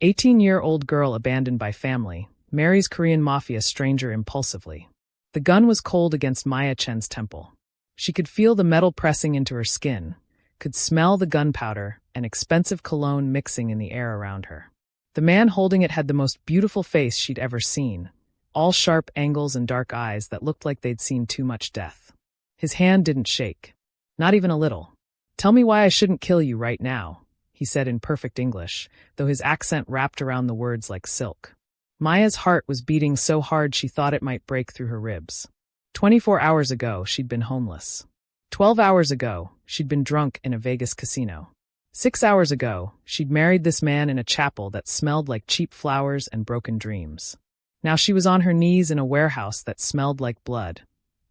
18-year-old girl abandoned by family, marries Korean Mafia stranger impulsively. The gun was cold against Maya Chen's temple. She could feel the metal pressing into her skin, could smell the gunpowder and expensive cologne mixing in the air around her. The man holding it had the most beautiful face she'd ever seen, all sharp angles and dark eyes that looked like they'd seen too much death. His hand didn't shake. Not even a little. "Tell me why I shouldn't kill you right now," he said in perfect English, though his accent wrapped around the words like silk. Maya's heart was beating so hard she thought it might break through her ribs. 24 hours ago, she'd been homeless. 12 hours ago, she'd been drunk in a Vegas casino. 6 hours ago, she'd married this man in a chapel that smelled like cheap flowers and broken dreams. Now she was on her knees in a warehouse that smelled like blood,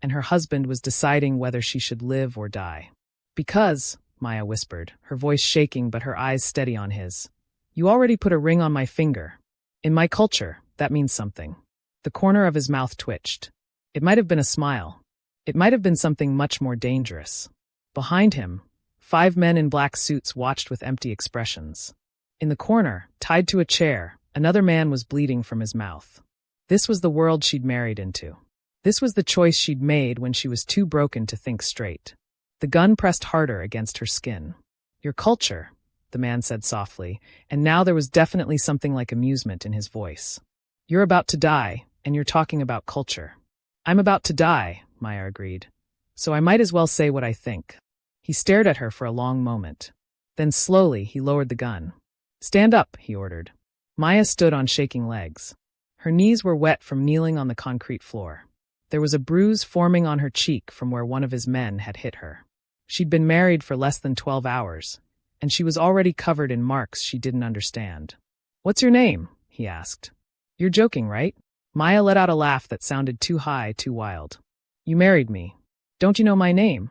and her husband was deciding whether she should live or die. "Because," Maya whispered, her voice shaking but her eyes steady on his, "you already put a ring on my finger. In my culture, that means something." The corner of his mouth twitched. It might have been a smile. It might have been something much more dangerous. Behind him, 5 men in black suits watched with empty expressions. In the corner, tied to a chair, another man was bleeding from his mouth. This was the world she'd married into. This was the choice she'd made when she was too broken to think straight. The gun pressed harder against her skin. "Your culture," the man said softly, and now there was definitely something like amusement in his voice. "You're about to die, and you're talking about culture." "I'm about to die," Maya agreed. "So I might as well say what I think." He stared at her for a long moment. Then slowly he lowered the gun. "Stand up," he ordered. Maya stood on shaking legs. Her knees were wet from kneeling on the concrete floor. There was a bruise forming on her cheek from where one of his men had hit her. She'd been married for less than 12 hours, and she was already covered in marks she didn't understand. "What's your name?" he asked. "You're joking, right?" Maya let out a laugh that sounded too high, too wild. "You married me. Don't you know my name?"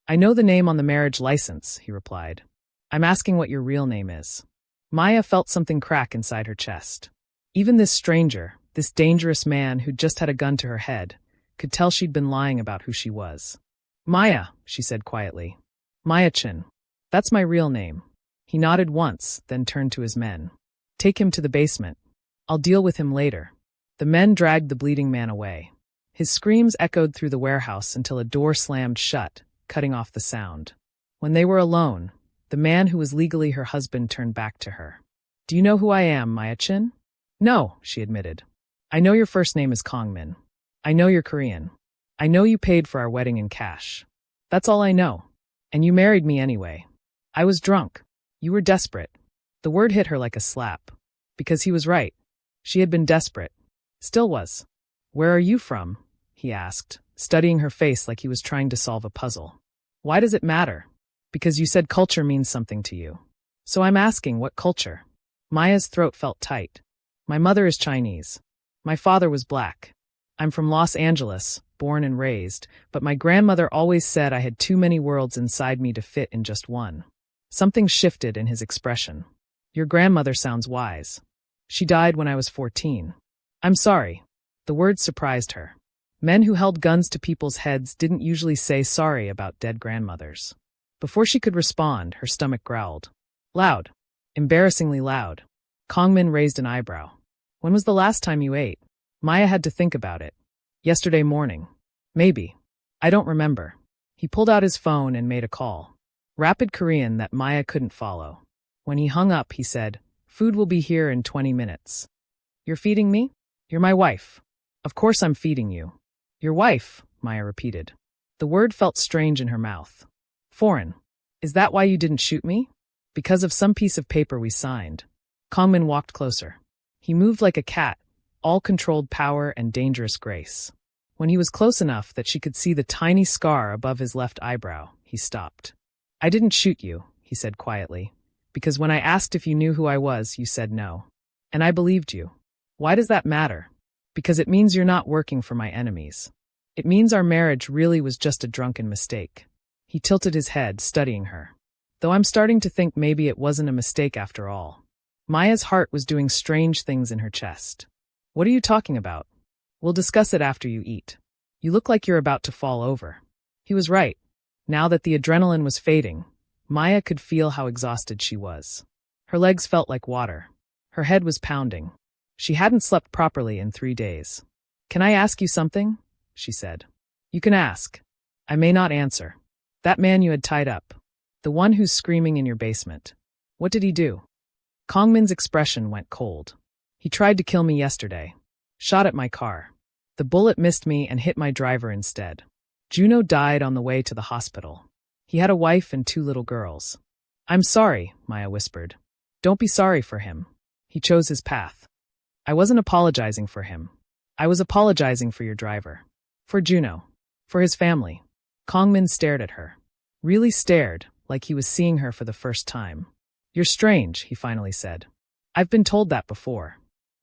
"I know the name on the marriage license," he replied. "I'm asking what your real name is." Maya felt something crack inside her chest. Even this stranger, this dangerous man who'd just had a gun to her head, could tell she'd been lying about who she was. "Maya," she said quietly. "Maya Chen. That's my real name." He nodded once, then turned to his men. "Take him to the basement. I'll deal with him later." The men dragged the bleeding man away. His screams echoed through the warehouse until a door slammed shut, cutting off the sound. When they were alone, the man who was legally her husband turned back to her. "Do you know who I am, Maya Chen?" "No," she admitted. "I know your first name is Kang-min. I know you're Korean. I know you paid for our wedding in cash. That's all I know. And you married me anyway. I was drunk. You were desperate." The word hit her like a slap. Because he was right. She had been desperate. Still was. "Where are you from?" he asked, studying her face like he was trying to solve a puzzle. "Why does it matter?" "Because you said culture means something to you. So I'm asking, what culture?" Maya's throat felt tight. "My mother is Chinese. My father was black. I'm from Los Angeles, born and raised, but my grandmother always said I had too many worlds inside me to fit in just one." Something shifted in his expression. "Your grandmother sounds wise. She died when I was 14. "I'm sorry." The word surprised her. Men who held guns to people's heads didn't usually say sorry about dead grandmothers. Before she could respond, her stomach growled. Loud. Embarrassingly loud. Kang-min raised an eyebrow. "When was the last time you ate?" Maya had to think about it. "Yesterday morning. Maybe. I don't remember." He pulled out his phone and made a call. Rapid Korean that Maya couldn't follow. When he hung up, he said, "Food will be here in 20 minutes. "You're feeding me?" "You're my wife." "Of course I'm feeding you." "Your wife," Maya repeated. The word felt strange in her mouth. "Foreign. Is that why you didn't shoot me?" "Because of some piece of paper we signed." Kang-min walked closer. He moved like a cat, all controlled power and dangerous grace. When he was close enough that she could see the tiny scar above his left eyebrow, he stopped. "I didn't shoot you," he said quietly, "because when I asked if you knew who I was, you said no. And I believed you. Why does that matter? Because it means you're not working for my enemies. It means our marriage really was just a drunken mistake." He tilted his head, studying her. "Though I'm starting to think maybe it wasn't a mistake after all." Maya's heart was doing strange things in her chest. "What are you talking about?" "We'll discuss it after you eat. You look like you're about to fall over." He was right. Now that the adrenaline was fading, Maya could feel how exhausted she was. Her legs felt like water. Her head was pounding. She hadn't slept properly in 3 days. "Can I ask you something?" she said. "You can ask. I may not answer. That man you had tied up. The one who's screaming in your basement. What did he do?" Kang-min's expression went cold. "He tried to kill me yesterday. Shot at my car. The bullet missed me and hit my driver instead. Juno died on the way to the hospital. He had a wife and 2 little girls." "I'm sorry," Maya whispered. "Don't be sorry for him. He chose his path. I wasn't apologizing for him. I was apologizing for your driver. For Juno. For his family." Kang-min stared at her. Really stared, like he was seeing her for the first time. "You're strange," he finally said. "I've been told that before."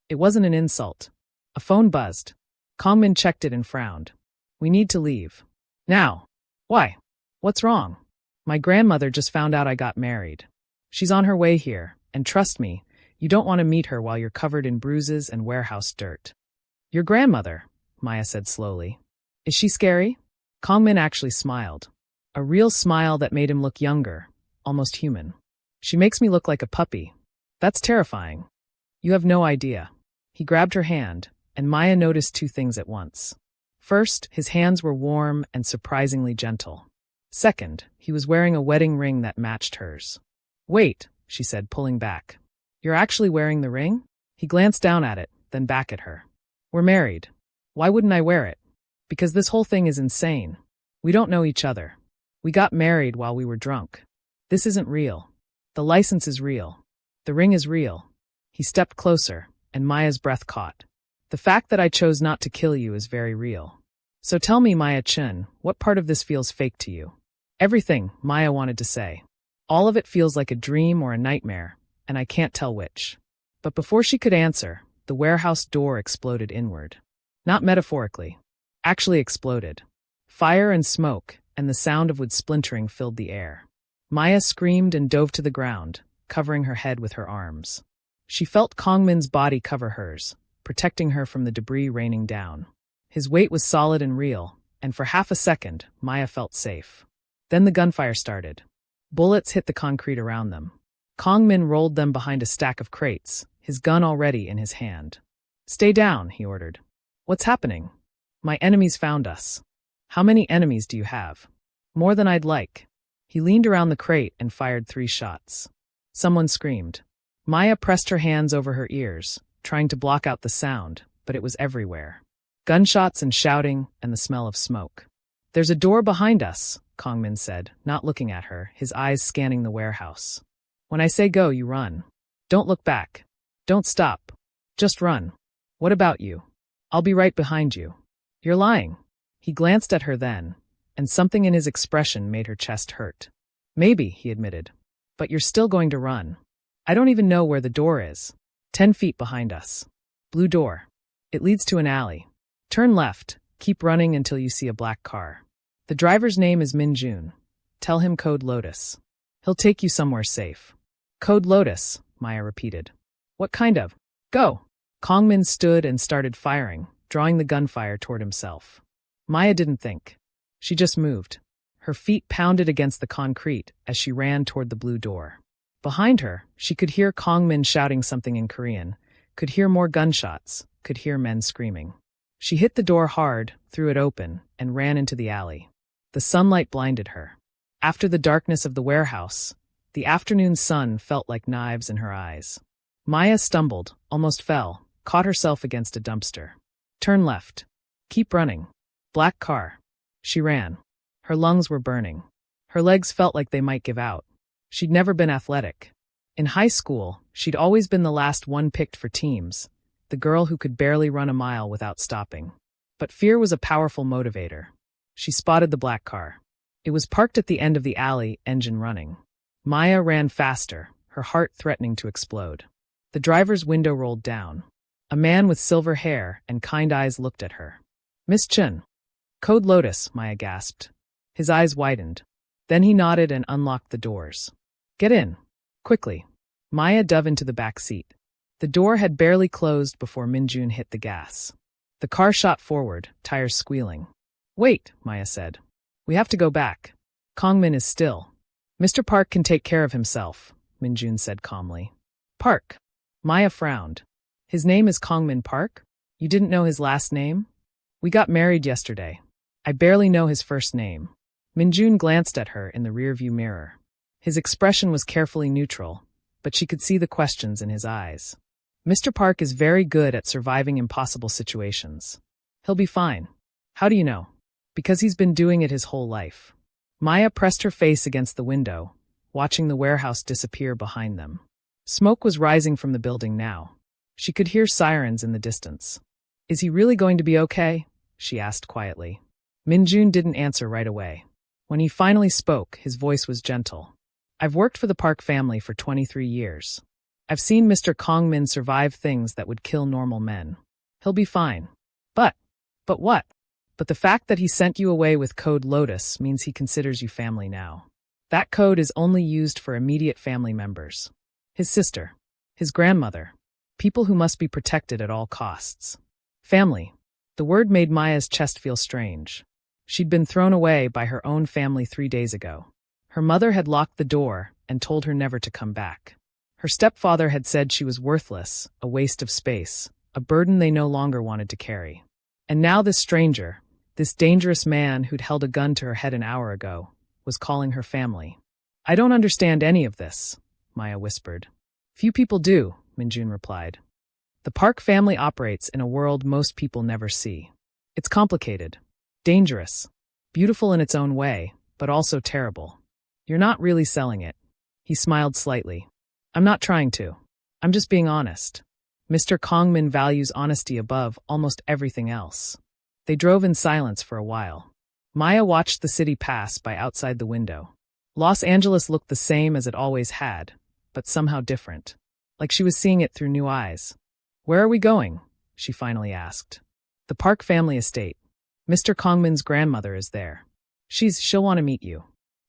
It wasn't an insult. A phone buzzed. Kang-min checked it and frowned. "We need to leave. Now." "Why? What's wrong?" "My grandmother just found out I got married. She's on her way here, and trust me, you don't want to meet her while you're covered in bruises and warehouse dirt." "Your grandmother," Maya said slowly. "Is she scary?" Kang-min actually smiled. A real smile that made him look younger, almost human. "She makes me look like a puppy. That's terrifying. You have no idea." He grabbed her hand, and Maya noticed 2 things at once. First, his hands were warm and surprisingly gentle. Second, he was wearing a wedding ring that matched hers. "Wait," she said, pulling back. "You're actually wearing the ring?" He glanced down at it, then back at her. "We're married. Why wouldn't I wear it?" "Because this whole thing is insane. We don't know each other. We got married while we were drunk. This isn't real. The license is real. The ring is real." He stepped closer, and Maya's breath caught. "The fact that I chose not to kill you is very real. So tell me, Maya Chen, what part of this feels fake to you?" "Everything," Maya wanted to say. "All of it feels like a dream or a nightmare, and I can't tell which." But before she could answer, the warehouse door exploded inward. Not metaphorically. Actually exploded. Fire and smoke, and the sound of wood splintering filled the air. Maya screamed and dove to the ground, covering her head with her arms. She felt Kang-min's body cover hers, protecting her from the debris raining down. His weight was solid and real, and for half a second, Maya felt safe. Then the gunfire started. Bullets hit the concrete around them. Kang-min rolled them behind a stack of crates, his gun already in his hand. "Stay down," he ordered. "What's happening?" "My enemies found us." "How many enemies do you have?" "More than I'd like." He leaned around the crate and fired 3 shots. Someone screamed. Maya pressed her hands over her ears, trying to block out the sound, but it was everywhere. Gunshots and shouting, and the smell of smoke. "There's a door behind us," Kang-min said, not looking at her, his eyes scanning the warehouse. "When I say go, you run. Don't look back. Don't stop. Just run. What about you?" "I'll be right behind you." "You're lying." He glanced at her then, and something in his expression made her chest hurt. "Maybe," he admitted. "But you're still going to run. I don't even know where the door is. 10 feet behind us. Blue door. It leads to an alley. Turn left, keep running until you see a black car. The driver's name is Min Jun. Tell him code Lotus. He'll take you somewhere safe." "Code Lotus," Maya repeated. "What kind of?" "Go." Kang-min stood and started firing, drawing the gunfire toward himself. Maya didn't think. She just moved. Her feet pounded against the concrete as she ran toward the blue door. Behind her, she could hear Kang-min shouting something in Korean, could hear more gunshots, could hear men screaming. She hit the door hard, threw it open, and ran into the alley. The sunlight blinded her. After the darkness of the warehouse, the afternoon sun felt like knives in her eyes. Maya stumbled, almost fell, caught herself against a dumpster. "Turn left. Keep running. Black car." She ran. Her lungs were burning. Her legs felt like they might give out. She'd never been athletic. In high school, she'd always been the last one picked for teams, the girl who could barely run a mile without stopping. But fear was a powerful motivator. She spotted the black car. It was parked at the end of the alley, engine running. Maya ran faster, her heart threatening to explode. The driver's window rolled down. A man with silver hair and kind eyes looked at her. "Miss Chen." "Code Lotus," Maya gasped. His eyes widened. Then he nodded and unlocked the doors. "Get in. Quickly." Maya dove into the back seat. The door had barely closed before Minjun hit the gas. The car shot forward, tires squealing. "Wait," Maya said. "We have to go back. Kang-min is still." "Mr. Park can take care of himself," Minjun said calmly. "Park?" Maya frowned. His name is Kang-min Park? You didn't know his last name? We got married yesterday. I barely know his first name. Minjun glanced at her in the rearview mirror. His expression was carefully neutral, but she could see the questions in his eyes. Mr. Park is very good at surviving impossible situations. He'll be fine. How do you know? Because he's been doing it his whole life. Maya pressed her face against the window, watching the warehouse disappear behind them. Smoke was rising from the building now. She could hear sirens in the distance. Is he really going to be okay? She asked quietly. Minjun didn't answer right away. When he finally spoke, his voice was gentle. I've worked for the Park family for 23 years. I've seen Mr. Kang-min survive things that would kill normal men. He'll be fine. But what? But the fact that he sent you away with Code Lotus means he considers you family now. That code is only used for immediate family members. His sister. His grandmother. People who must be protected at all costs. Family. The word made Maya's chest feel strange. She'd been thrown away by her own family 3 days ago. Her mother had locked the door and told her never to come back. Her stepfather had said she was worthless, a waste of space, a burden they no longer wanted to carry. And now this stranger, this dangerous man who'd held a gun to her head an hour ago, was calling her family. I don't understand any of this, Maya whispered. Few people do, Minjun replied. The Park family operates in a world most people never see. It's complicated, dangerous, beautiful in its own way, but also terrible. You're not really selling it. He smiled slightly. I'm not trying to. I'm just being honest. Mr. Kang-min values honesty above almost everything else. They drove in silence for a while. Maya watched the city pass by outside the window. Los Angeles looked the same as it always had, but somehow different. Like she was seeing it through new eyes. Where are we going? She finally asked. The Park family estate. Mr. Kang-min's grandmother is there. She'll want to meet you.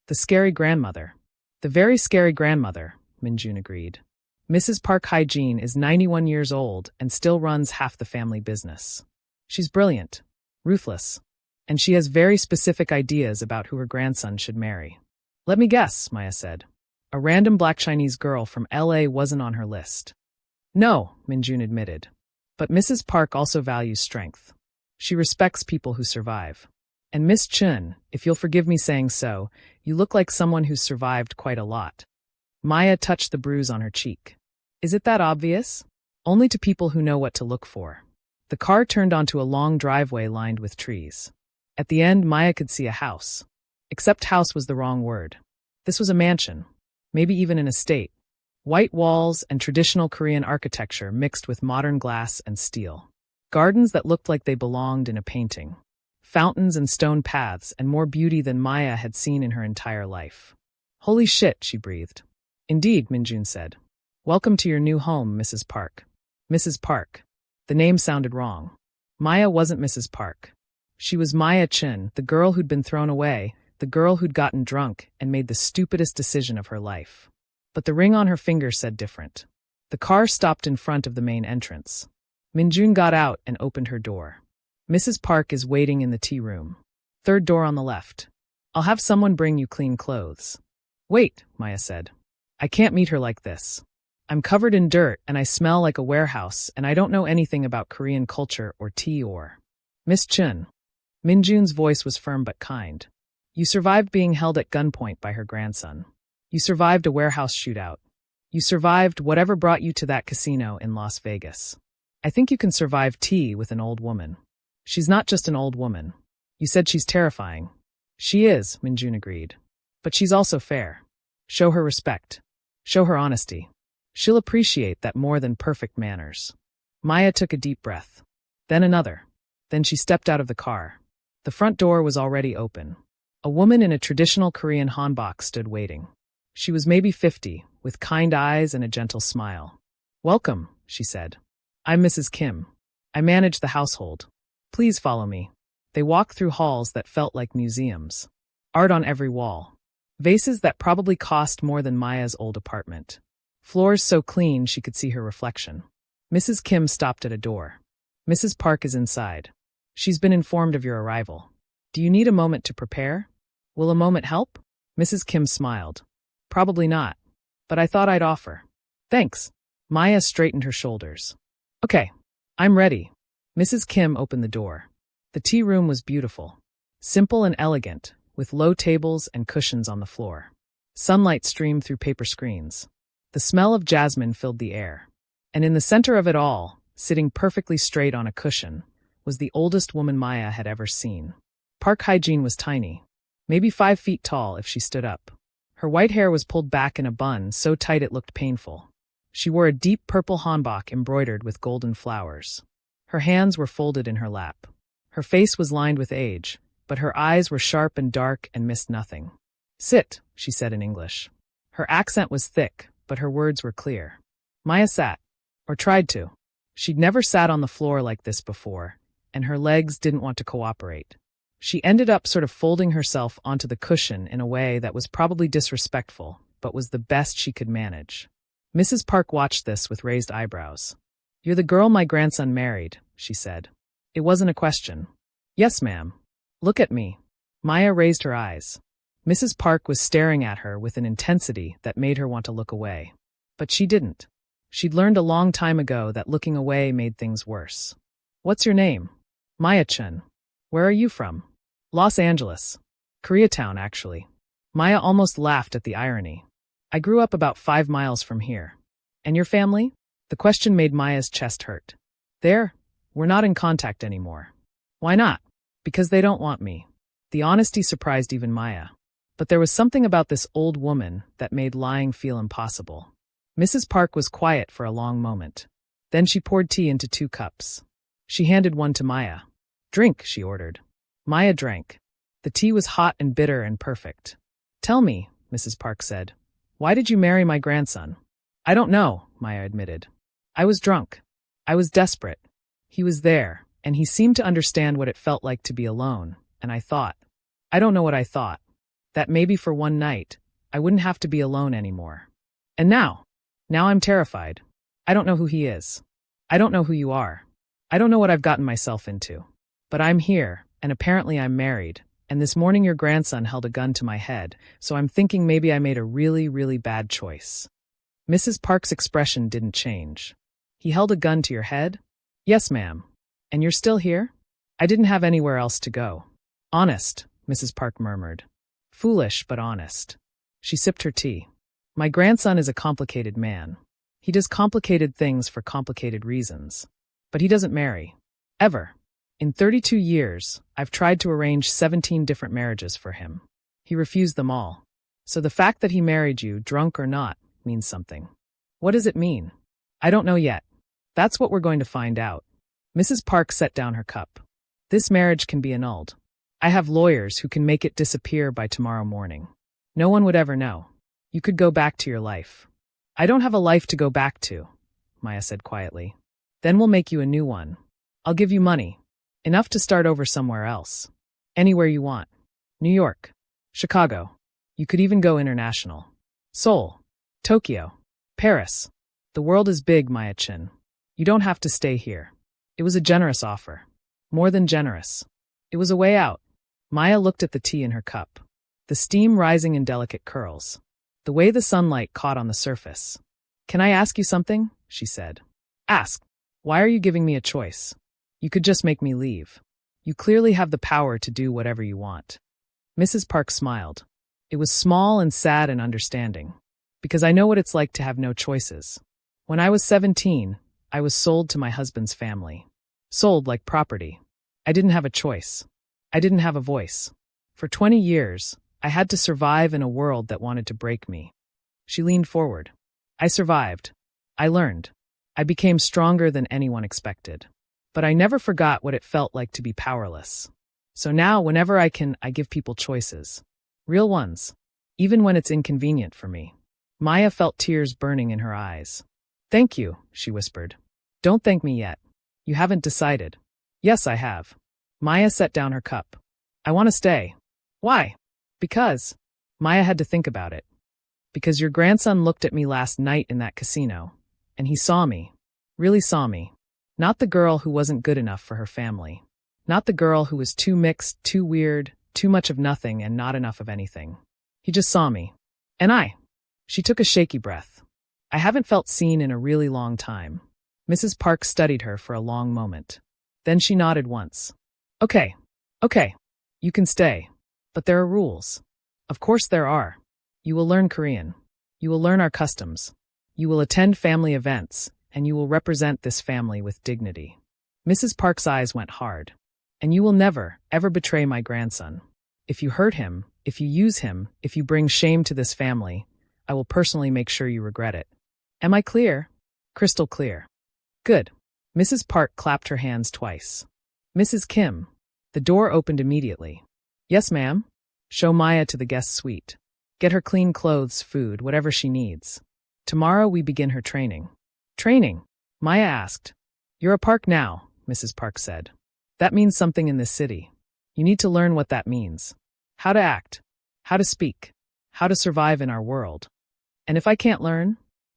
The scary grandmother. The very scary grandmother, Minjun agreed. Mrs. Park Hygiene is 91 years old and still runs half the family business. She's brilliant, ruthless, and she has very specific ideas about who her grandson should marry. Let me guess, Maya said. A random black Chinese girl from LA wasn't on her list. No, Minjun admitted. But Mrs. Park also values strength. She respects people who survive. And Miss Chen, if you'll forgive me saying so, you look like someone who's survived quite a lot. Maya touched the bruise on her cheek. Is it that obvious? Only to people who know what to look for. The car turned onto a long driveway lined with trees. At the end, Maya could see a house. Except house was the wrong word. This was a mansion, maybe even an estate. White walls and traditional Korean architecture mixed with modern glass and steel. Gardens that looked like they belonged in a painting. Fountains and stone paths and more beauty than Maya had seen in her entire life. Holy shit, she breathed. Indeed, Minjun said. Welcome to your new home, Mrs. Park. Mrs. Park. The name sounded wrong. Maya wasn't Mrs. Park. She was Maya Chen, the girl who'd been thrown away, the girl who'd gotten drunk and made the stupidest decision of her life. But the ring on her finger said different. The car stopped in front of the main entrance. Minjun got out and opened her door. Mrs. Park is waiting in the tea room. Third door on the left. I'll have someone bring you clean clothes. Wait, Maya said. I can't meet her like this. I'm covered in dirt and I smell like a warehouse and I don't know anything about Korean culture or tea or... Miss Chen. Minjun's voice was firm but kind. You survived being held at gunpoint by her grandson. You survived a warehouse shootout. You survived whatever brought you to that casino in Las Vegas. I think you can survive tea with an old woman. She's not just an old woman. You said she's terrifying. She is, Minjun agreed. But she's also fair. Show her respect. Show her honesty. She'll appreciate that more than perfect manners. Maya took a deep breath. Then another. Then she stepped out of the car. The front door was already open. A woman in a traditional Korean hanbok stood waiting. She was maybe 50, with kind eyes and a gentle smile. Welcome, she said. I'm Mrs. Kim. I manage the household. Please follow me. They walked through halls that felt like museums. Art on every wall. Vases that probably cost more than Maya's old apartment. Floors so clean she could see her reflection. Mrs. Kim stopped at a door. Mrs. Park is inside. She's been informed of your arrival. Do you need a moment to prepare? Will a moment help? Mrs. Kim smiled. Probably not. But I thought I'd offer. Thanks. Maya straightened her shoulders. Okay, I'm ready. Mrs. Kim opened the door. The tea room was beautiful. Simple and elegant, with low tables and cushions on the floor. Sunlight streamed through paper screens. The smell of jasmine filled the air. And in the center of it all, sitting perfectly straight on a cushion, was the oldest woman Maya had ever seen. Park Hygiene was tiny, maybe 5 feet tall if she stood up. Her white hair was pulled back in a bun so tight it looked painful. She wore a deep purple hanbok embroidered with golden flowers. Her hands were folded in her lap. Her face was lined with age, but her eyes were sharp and dark and missed nothing. Sit, she said in English. Her accent was thick, but her words were clear. Maya sat, or tried to. She'd never sat on the floor like this before, and her legs didn't want to cooperate. She ended up sort of folding herself onto the cushion in a way that was probably disrespectful, but was the best she could manage. Mrs. Park watched this with raised eyebrows. You're the girl my grandson married, she said. It wasn't a question. Yes, ma'am. Look at me. Maya raised her eyes. Mrs. Park was staring at her with an intensity that made her want to look away. But she didn't. She'd learned a long time ago that looking away made things worse. What's your name? Maya Chen. Where are you from? Los Angeles. Koreatown, actually. Maya almost laughed at the irony. I grew up about 5 miles from here. And your family? The question made Maya's chest hurt. We're not in contact anymore. Why not? Because they don't want me. The honesty surprised even Maya. But there was something about this old woman that made lying feel impossible. Mrs. Park was quiet for a long moment. Then she poured tea into 2 cups. She handed one to Maya. Drink, she ordered. Maya drank. The tea was hot and bitter and perfect. Tell me, Mrs. Park said, why did you marry my grandson? I don't know, Maya admitted. I was drunk. I was desperate. He was there, and he seemed to understand what it felt like to be alone, and I thought. I don't know what I thought. That maybe for one night, I wouldn't have to be alone anymore. And now I'm terrified. I don't know who he is. I don't know who you are. I don't know what I've gotten myself into. But I'm here, and apparently I'm married, and this morning your grandson held a gun to my head, so I'm thinking maybe I made a really, really bad choice. Mrs. Park's expression didn't change. He held a gun to your head? Yes, ma'am. And you're still here? I didn't have anywhere else to go. Honest, Mrs. Park murmured. Foolish, but honest. She sipped her tea. My grandson is a complicated man. He does complicated things for complicated reasons. But he doesn't marry. Ever. In 32 years, I've tried to arrange 17 different marriages for him. He refused them all. So the fact that he married you, drunk or not, means something. What does it mean? I don't know yet. That's what we're going to find out. Mrs. Park set down her cup. This marriage can be annulled. I have lawyers who can make it disappear by tomorrow morning. No one would ever know. You could go back to your life. I don't have a life to go back to, Maya said quietly. Then we'll make you a new one. I'll give you money. Enough to start over somewhere else. Anywhere you want. New York. Chicago. You could even go international. Seoul. Tokyo. Paris. The world is big, Maya Chen. You don't have to stay here. It was a generous offer. More than generous. It was a way out. Maya looked at the tea in her cup. The steam rising in delicate curls. The way the sunlight caught on the surface. Can I ask you something? She said. Ask. Why are you giving me a choice? You could just make me leave. You clearly have the power to do whatever you want. Mrs. Park smiled. It was small and sad and understanding. Because I know what it's like to have no choices. When I was 17, I was sold to my husband's family. Sold like property. I didn't have a choice. I didn't have a voice. For 20 years, I had to survive in a world that wanted to break me. She leaned forward. I survived. I learned. I became stronger than anyone expected. But I never forgot what it felt like to be powerless. So now, whenever I can, I give people choices. Real ones. Even when it's inconvenient for me. Maya felt tears burning in her eyes. Thank you, she whispered. Don't thank me yet. You haven't decided. Yes, I have. Maya set down her cup. I want to stay. Why? Because. Maya had to think about it. Because your grandson looked at me last night in that casino. And he saw me. Really saw me. Not the girl who wasn't good enough for her family. Not the girl who was too mixed, too weird, too much of nothing and not enough of anything. He just saw me. And I. She took a shaky breath. I haven't felt seen in a really long time. Mrs. Park studied her for a long moment. Then she nodded once. Okay. Okay. You can stay. But there are rules. Of course there are. You will learn Korean. You will learn our customs. You will attend family events, and you will represent this family with dignity. Mrs. Park's eyes went hard. And you will never, ever betray my grandson. If you hurt him, if you use him, if you bring shame to this family, I will personally make sure you regret it. Am I clear? Crystal clear. Good. Mrs. Park clapped her hands twice. Mrs. Kim. The door opened immediately. Yes, ma'am. Show Maya to the guest suite. Get her clean clothes, food, whatever she needs. Tomorrow we begin her training. Training? Maya asked. You're a Park now, Mrs. Park said. That means something in this city. You need to learn what that means. How to act. How to speak. How to survive in our world. And if I can't learn?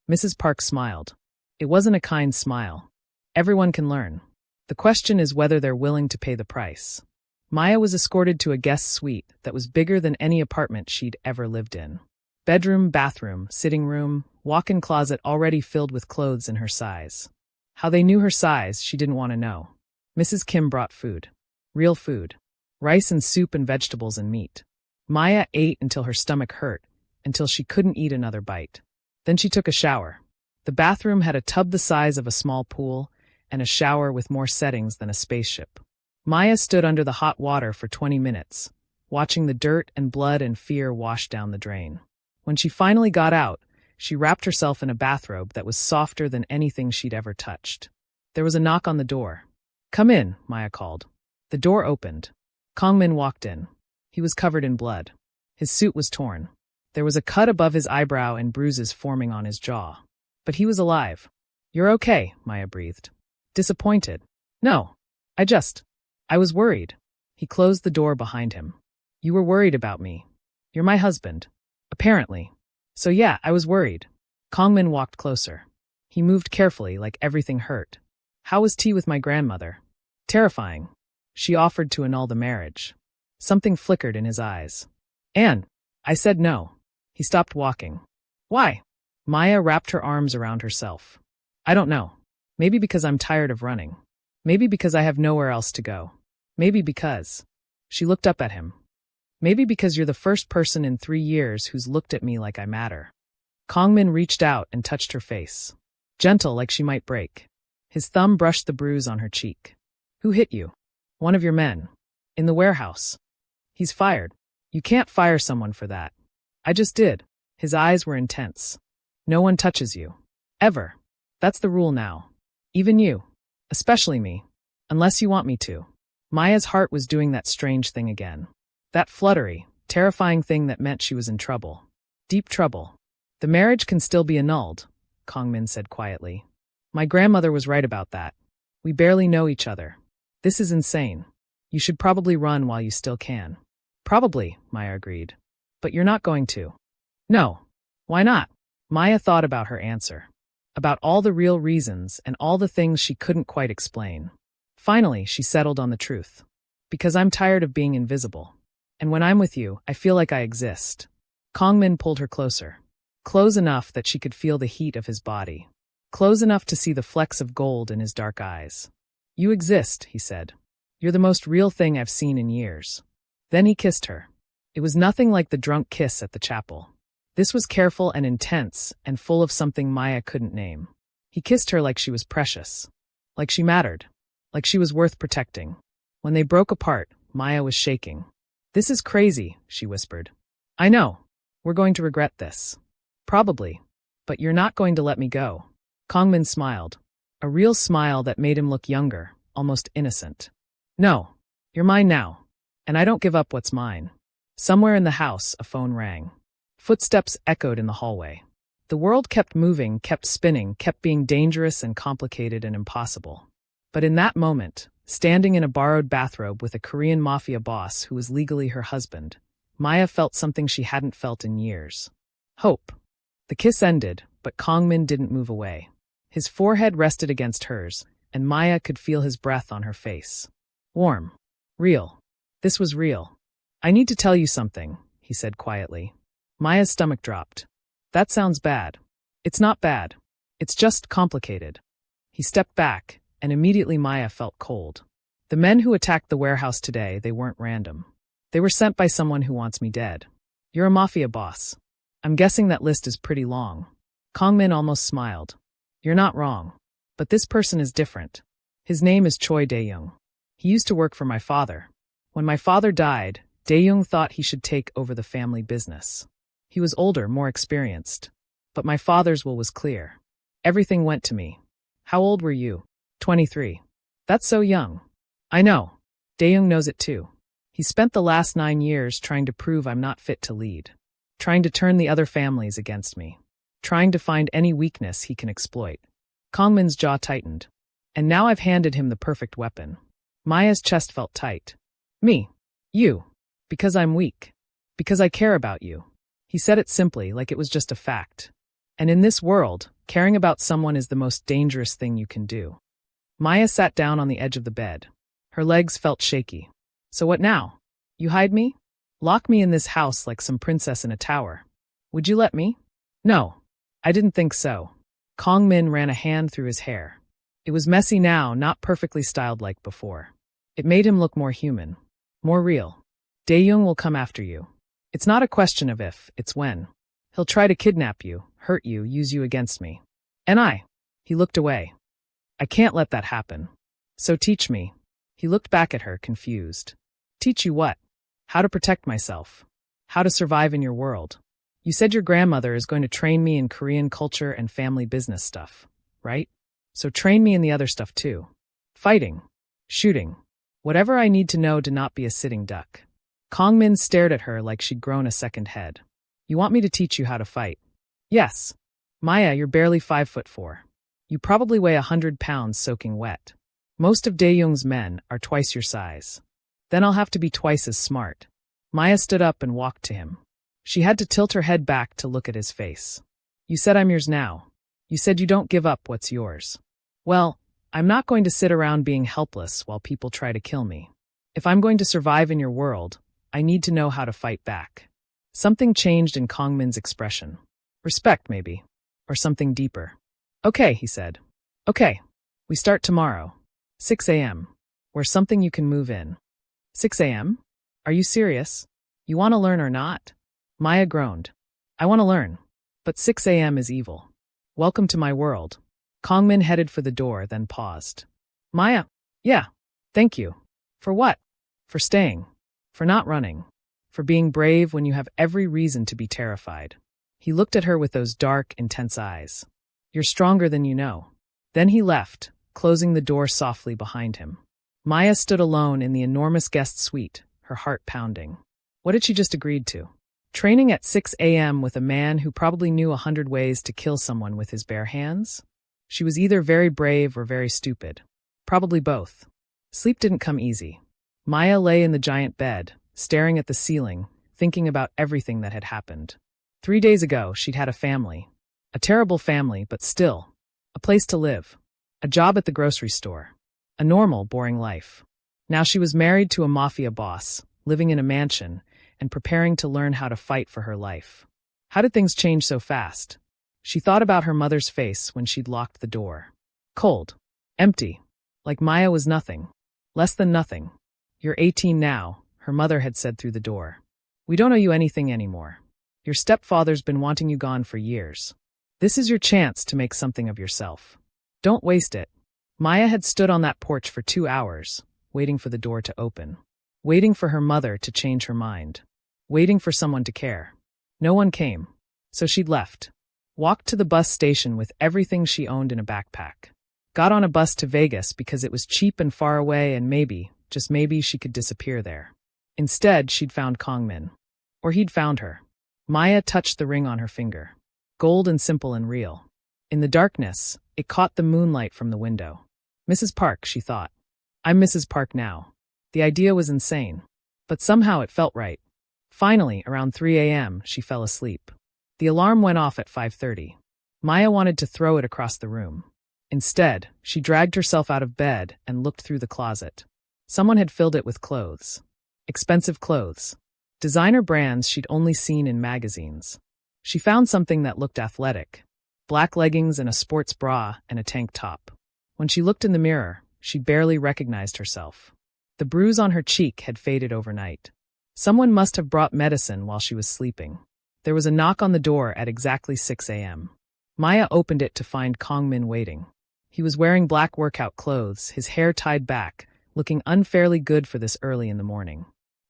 Mrs. Park smiled. It wasn't a kind smile. Everyone can learn. The question is whether they're willing to pay the price. Maya was escorted to a guest suite that was bigger than any apartment she'd ever lived in. Bedroom, bathroom, sitting room, walk-in closet already filled with clothes in her size. How they knew her size, she didn't want to know. Mrs. Kim brought food. Real food. Rice and soup and vegetables and meat. Maya ate until her stomach hurt, until she couldn't eat another bite. Then she took a shower. The bathroom had a tub the size of a small pool and a shower with more settings than a spaceship. Maya stood under the hot water for 20 minutes, watching the dirt and blood and fear wash down the drain. When she finally got out, she wrapped herself in a bathrobe that was softer than anything she'd ever touched. There was a knock on the door. Come in, Maya called. The door opened. Kang-min walked in. He was covered in blood. His suit was torn. There was a cut above his eyebrow and bruises forming on his jaw. But he was alive. You're okay, Maya breathed. Disappointed. No. I was worried. He closed the door behind him. You were worried about me. You're my husband. Apparently. So yeah, I was worried. Kang-min walked closer. He moved carefully, like everything hurt. How was tea with my grandmother? Terrifying. She offered to annul the marriage. Something flickered in his eyes. Anne. I said no. He stopped walking. Why? Maya wrapped her arms around herself. I don't know. Maybe because I'm tired of running. Maybe because I have nowhere else to go. Maybe because. She looked up at him. Maybe because you're the first person in 3 years who's looked at me like I matter. Kang-min reached out and touched her face. Gentle, like she might break. His thumb brushed the bruise on her cheek. Who hit you? One of your men. In the warehouse. He's fired. You can't fire someone for that. I just did. His eyes were intense. No one touches you. Ever. That's the rule now. Even you. Especially me. Unless you want me to. Maya's heart was doing that strange thing again. That fluttery, terrifying thing that meant she was in trouble. Deep trouble. The marriage can still be annulled, Kang-min said quietly. My grandmother was right about that. We barely know each other. This is insane. You should probably run while you still can. Probably, Maya agreed. But you're not going to. No. Why not? Maya thought about her answer. About all the real reasons and all the things she couldn't quite explain. Finally, she settled on the truth. Because I'm tired of being invisible. And when I'm with you, I feel like I exist. Kang-min pulled her closer. Close enough that she could feel the heat of his body. Close enough to see the flecks of gold in his dark eyes. You exist, he said. You're the most real thing I've seen in years. Then he kissed her. It was nothing like the drunk kiss at the chapel. This was careful and intense and full of something Maya couldn't name. He kissed her like she was precious. Like she mattered. Like she was worth protecting. When they broke apart, Maya was shaking. This is crazy, she whispered. I know. We're going to regret this. Probably. But you're not going to let me go. Kang-min smiled. A real smile that made him look younger, almost innocent. No. You're mine now. And I don't give up what's mine. Somewhere in the house, a phone rang. Footsteps echoed in the hallway. The world kept moving, kept spinning, kept being dangerous and complicated and impossible. But in that moment, standing in a borrowed bathrobe with a Korean Mafia boss who was legally her husband, Maya felt something she hadn't felt in years. Hope. The kiss ended, but Kang-min didn't move away. His forehead rested against hers, and Maya could feel his breath on her face. Warm. Real. This was real. I need to tell you something, he said quietly. Maya's stomach dropped. That sounds bad. It's not bad. It's just complicated. He stepped back, and immediately Maya felt cold. The men who attacked the warehouse today, they weren't random. They were sent by someone who wants me dead. You're a mafia boss. I'm guessing that list is pretty long. Kang-min almost smiled. You're not wrong. But this person is different. His name is Choi Dae-young. He used to work for my father. When my father died, Dae-young thought he should take over the family business. He was older, more experienced. But my father's will was clear. Everything went to me. How old were you? 23. That's so young. I know. Dae-young knows it too. He spent the last 9 years trying to prove I'm not fit to lead. Trying to turn the other families against me. Trying to find any weakness he can exploit. Kang-min's jaw tightened. And now I've handed him the perfect weapon. Maya's chest felt tight. Me. You. Because I'm weak. Because I care about you. He said it simply, like it was just a fact. And in this world, caring about someone is the most dangerous thing you can do. Maya sat down on the edge of the bed. Her legs felt shaky. So what now? You hide me? Lock me in this house like some princess in a tower. Would you let me? No. I didn't think so. Kang-min ran a hand through his hair. It was messy now, not perfectly styled like before. It made him look more human. More real. Dae-young will come after you. It's not a question of if, it's when. He'll try to kidnap you, hurt you, use you against me. And I. He looked away. I can't let that happen. So teach me. He looked back at her, confused. Teach you what? How to protect myself. How to survive in your world. You said your grandmother is going to train me in Korean culture and family business stuff, right? So train me in the other stuff too. Fighting. Shooting. Whatever I need to know to not be a sitting duck. Kang-min stared at her like she'd grown a second head. You want me to teach you how to fight? Yes. Maya, you're barely 5'4". You probably weigh 100 pounds soaking wet. Most of Dae-young's men are twice your size. Then I'll have to be twice as smart. Maya stood up and walked to him. She had to tilt her head back to look at his face. You said I'm yours now. You said you don't give up what's yours. Well, I'm not going to sit around being helpless while people try to kill me. If I'm going to survive in your world, I need to know how to fight back. Something changed in Kang-min's expression. Respect, maybe. Or something deeper. Okay, he said. Okay. We start tomorrow. 6 a.m. Where's something you can move in? 6 a.m.? Are you serious? You want to learn or not? Maya groaned. I want to learn. But 6 a.m. is evil. Welcome to my world. Kang-min headed for the door, then paused. Maya? Yeah. Thank you. For what? For staying. For not running. For being brave when you have every reason to be terrified. He looked at her with those dark, intense eyes. You're stronger than you know. Then he left, closing the door softly behind him. Maya stood alone in the enormous guest suite, her heart pounding. What had she just agreed to? Training at 6 a.m. with a man who probably knew 100 ways to kill someone with his bare hands? She was either very brave or very stupid. Probably both. Sleep didn't come easy. Maya lay in the giant bed, staring at the ceiling, thinking about everything that had happened. 3 days ago, she'd had a family. A terrible family, but still. A place to live. A job at the grocery store. A normal, boring life. Now she was married to a mafia boss, living in a mansion, and preparing to learn how to fight for her life. How did things change so fast? She thought about her mother's face when she'd locked the door. Cold. Empty. Like Maya was nothing. Less than nothing. You're 18 now, her mother had said through the door. We don't owe you anything anymore. Your stepfather's been wanting you gone for years. This is your chance to make something of yourself. Don't waste it. Maya had stood on that porch for 2 hours, waiting for the door to open. Waiting for her mother to change her mind. Waiting for someone to care. No one came. So she'd left. Walked to the bus station with everything she owned in a backpack. Got on a bus to Vegas because it was cheap and far away and maybe, just maybe, she could disappear there. Instead, she'd found Kang-min. Or he'd found her. Maya touched the ring on her finger. Gold and simple and real. In the darkness, it caught the moonlight from the window. Mrs. Park, she thought. I'm Mrs. Park now. The idea was insane. But somehow it felt right. Finally, around 3 a.m., she fell asleep. The alarm went off at 5:30. Maya wanted to throw it across the room. Instead, she dragged herself out of bed and looked through the closet. Someone had filled it with clothes. Expensive clothes. Designer brands she'd only seen in magazines. She found something that looked athletic. black leggings and a sports bra and a tank top. When she looked in the mirror, she barely recognized herself. The bruise on her cheek had faded overnight. Someone must have brought medicine while she was sleeping. There was a knock on the door at exactly 6 a.m. Maya opened it to find Kang-min waiting. He was wearing black workout clothes, his hair tied back, looking unfairly good for this early in the morning.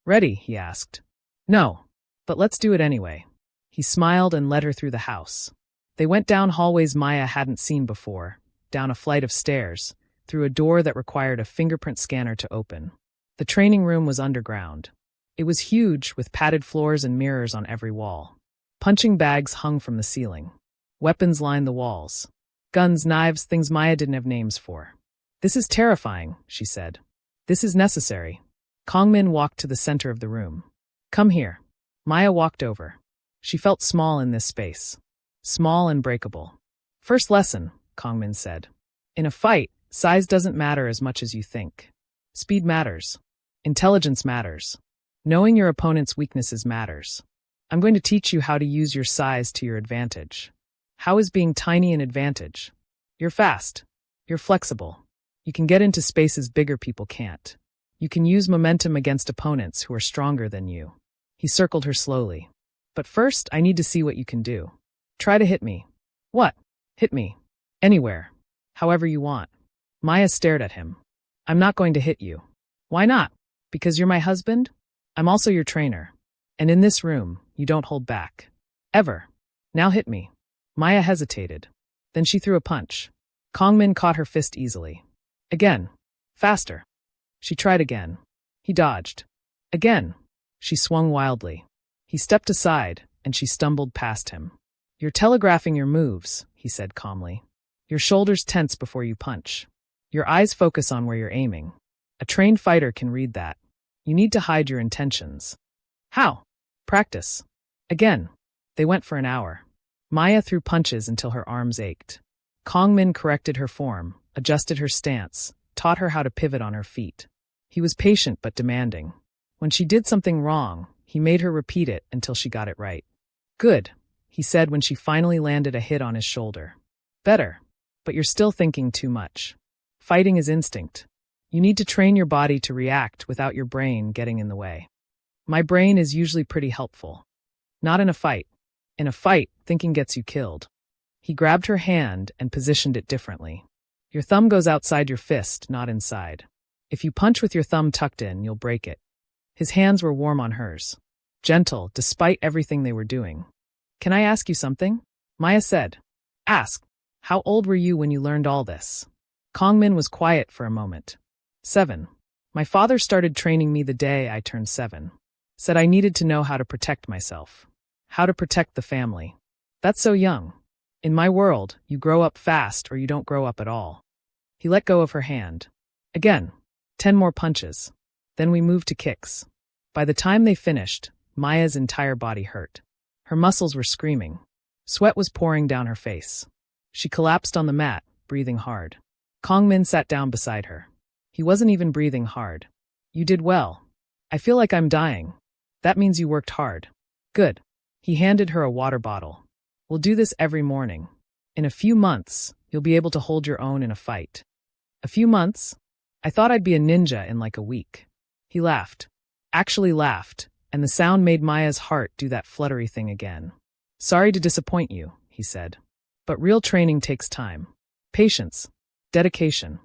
"Ready?" he asked. "No, but let's do it anyway." He smiled and led her through the house. They went down hallways Maya hadn't seen before, down a flight of stairs, through a door that required a fingerprint scanner to open. The training room was underground. It was huge, with padded floors and mirrors on every wall. Punching bags hung from the ceiling. Weapons lined the walls. Guns, knives, things Maya didn't have names for. "This is terrifying," she said. "This is necessary." Kang-min walked to the center of the room. "Come here." Maya walked over. She felt small in this space. Small and breakable. "First lesson," Kang-min said. "In a fight, size doesn't matter as much as you think. Speed matters. Intelligence matters. Knowing your opponent's weaknesses matters. I'm going to teach you how to use your size to your advantage. How is being tiny an advantage? You're fast. You're flexible. You can get into spaces bigger people can't. You can use momentum against opponents who are stronger than you." He circled her slowly. "But first, I need to see what you can do. Try to hit me." "What?" "Hit me. Anywhere. However you want." Maya stared at him. "I'm not going to hit you." "Why not?" "Because you're my husband. I'm also your trainer. And in this room, you don't hold back. Ever. Now hit me." Maya hesitated. Then she threw a punch. Kang-min caught her fist easily. Again. Faster. She tried again. He dodged. Again. She swung wildly. He stepped aside, and she stumbled past him. "You're telegraphing your moves," he said calmly. "Your shoulders tense before you punch. Your eyes focus on where you're aiming. A trained fighter can read that. You need to hide your intentions." "How?" "Practice." Again. They went for an hour. Maya threw punches until her arms ached. Kang-min corrected her form, adjusted her stance, taught her how to pivot on her feet. He was patient but demanding. When she did something wrong, he made her repeat it until she got it right. "Good," he said when she finally landed a hit on his shoulder. "Better. But you're still thinking too much. Fighting is instinct. You need to train your body to react without your brain getting in the way." "My brain is usually pretty helpful." "Not in a fight. In a fight, thinking gets you killed." He grabbed her hand and positioned it differently. "Your thumb goes outside your fist, not inside. If you punch with your thumb tucked in, you'll break it." His hands were warm on hers. Gentle, despite everything they were doing. "Can I ask you something?" Maya said. "Ask. How old were you when you learned all this?" Kang-min was quiet for a moment. 7. My father started training me the day I turned 7. Said I needed to know how to protect myself. How to protect the family. That's so young. In my world, you grow up fast or you don't grow up at all." He let go of her hand. Again. 10 more punches. Then we moved to kicks. By the time they finished, Maya's entire body hurt. Her muscles were screaming. Sweat was pouring down her face. She collapsed on the mat, breathing hard. Kang-min sat down beside her. He wasn't even breathing hard. "You did well. I feel like I'm dying. That means you worked hard." "Good." He handed her a water bottle. "We'll do this every morning. In a few months, you'll be able to hold your own in a fight." "A few months? I thought I'd be a ninja in like a week." He laughed. Actually laughed, and the sound made Maya's heart do that fluttery thing again. "Sorry to disappoint you," he said. "But real training takes time. Patience. Dedication.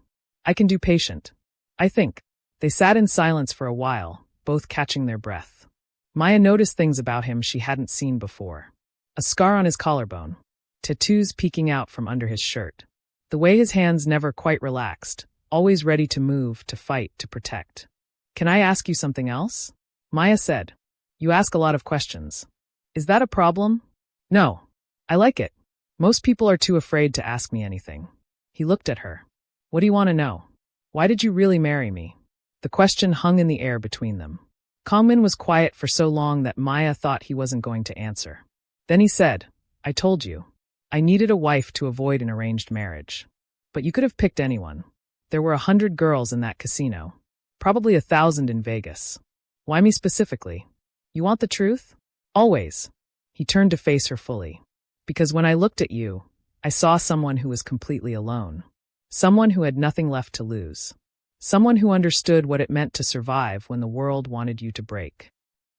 I can do patient. I think." They sat in silence for a while, both catching their breath. Maya noticed things about him she hadn't seen before. A scar on his collarbone. Tattoos peeking out from under his shirt. The way his hands never quite relaxed, always ready to move, to fight, to protect. "Can I ask you something else?" Maya said. "You ask a lot of questions. Is that a problem?" "No. I like it. Most people are too afraid to ask me anything." He looked at her. "What do you want to know? Why did you really marry me?" The question hung in the air between them. Kang-min was quiet for so long that Maya thought he wasn't going to answer. Then he said, "I told you. I needed a wife to avoid an arranged marriage. But you could have picked anyone. There were 100 girls in that casino. Probably 1,000 in Vegas. Why me specifically? You want the truth? Always." He turned to face her fully. "Because when I looked at you, I saw someone who was completely alone. Someone who had nothing left to lose. Someone who understood what it meant to survive when the world wanted you to break.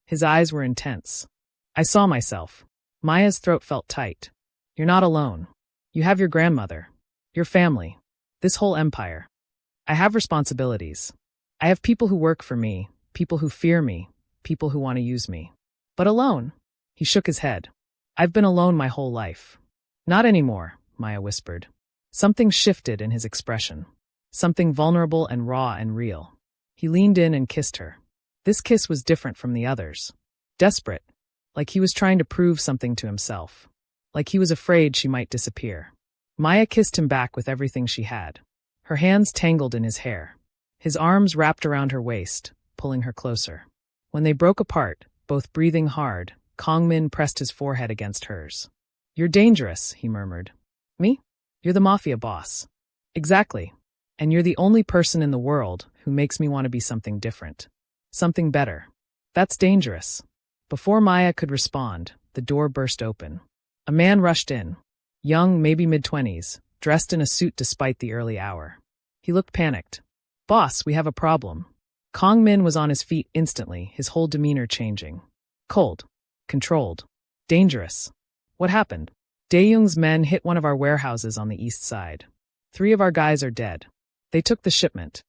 His eyes were intense. I saw myself. Maya's throat felt tight. You're not alone. You have your grandmother. Your family. This whole empire. I have responsibilities. I have people who work for me, people who fear me, people who want to use me. But alone? He shook his head. I've been alone my whole life. Not anymore, Maya whispered. Something shifted in his expression. Something vulnerable and raw and real. He leaned in and kissed her. This kiss was different from the others. Desperate. Like he was trying to prove something to himself. Like he was afraid she might disappear. Maya kissed him back with everything she had. Her hands tangled in his hair. His arms wrapped around her waist, pulling her closer. When they broke apart, both breathing hard, Kang-min pressed his forehead against hers. You're dangerous, he murmured. Me? You're the Mafia boss. Exactly. And you're the only person in the world who makes me want to be something different. Something better. That's dangerous. Before Maya could respond, the door burst open. A man rushed in. Young, maybe mid-20s, dressed in a suit despite the early hour. He looked panicked. Boss, we have a problem. Kang-min was on his feet instantly, his whole demeanor changing. Cold. Controlled. Dangerous. What happened? Dae-young's men hit one of our warehouses on the east side. 3 of our guys are dead. They took the shipment.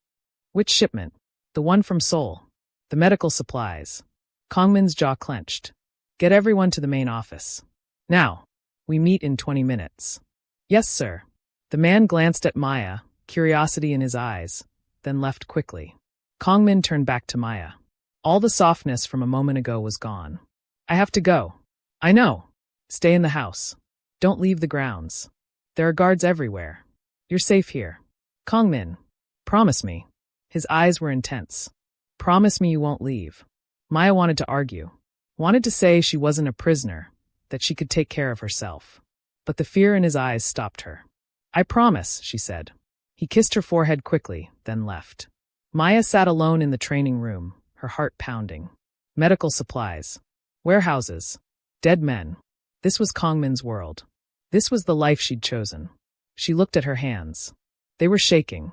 Which shipment? The one from Seoul. The medical supplies. Kang-min's jaw clenched. Get everyone to the main office. Now. We meet in 20 minutes. Yes, sir. The man glanced at Maya, curiosity in his eyes, then left quickly. Kang-min turned back to Maya. All the softness from a moment ago was gone. I have to go. I know. Stay in the house. Don't leave the grounds. There are guards everywhere. You're safe here. Kang-min. Promise me. His eyes were intense. Promise me you won't leave. Maya wanted to argue. Wanted to say she wasn't a prisoner, that she could take care of herself. But the fear in his eyes stopped her. I promise, she said. He kissed her forehead quickly, then left. Maya sat alone in the training room, her heart pounding. Medical supplies. Warehouses. Dead men. This was Kang-min's world. This was the life she'd chosen. She looked at her hands. They were shaking.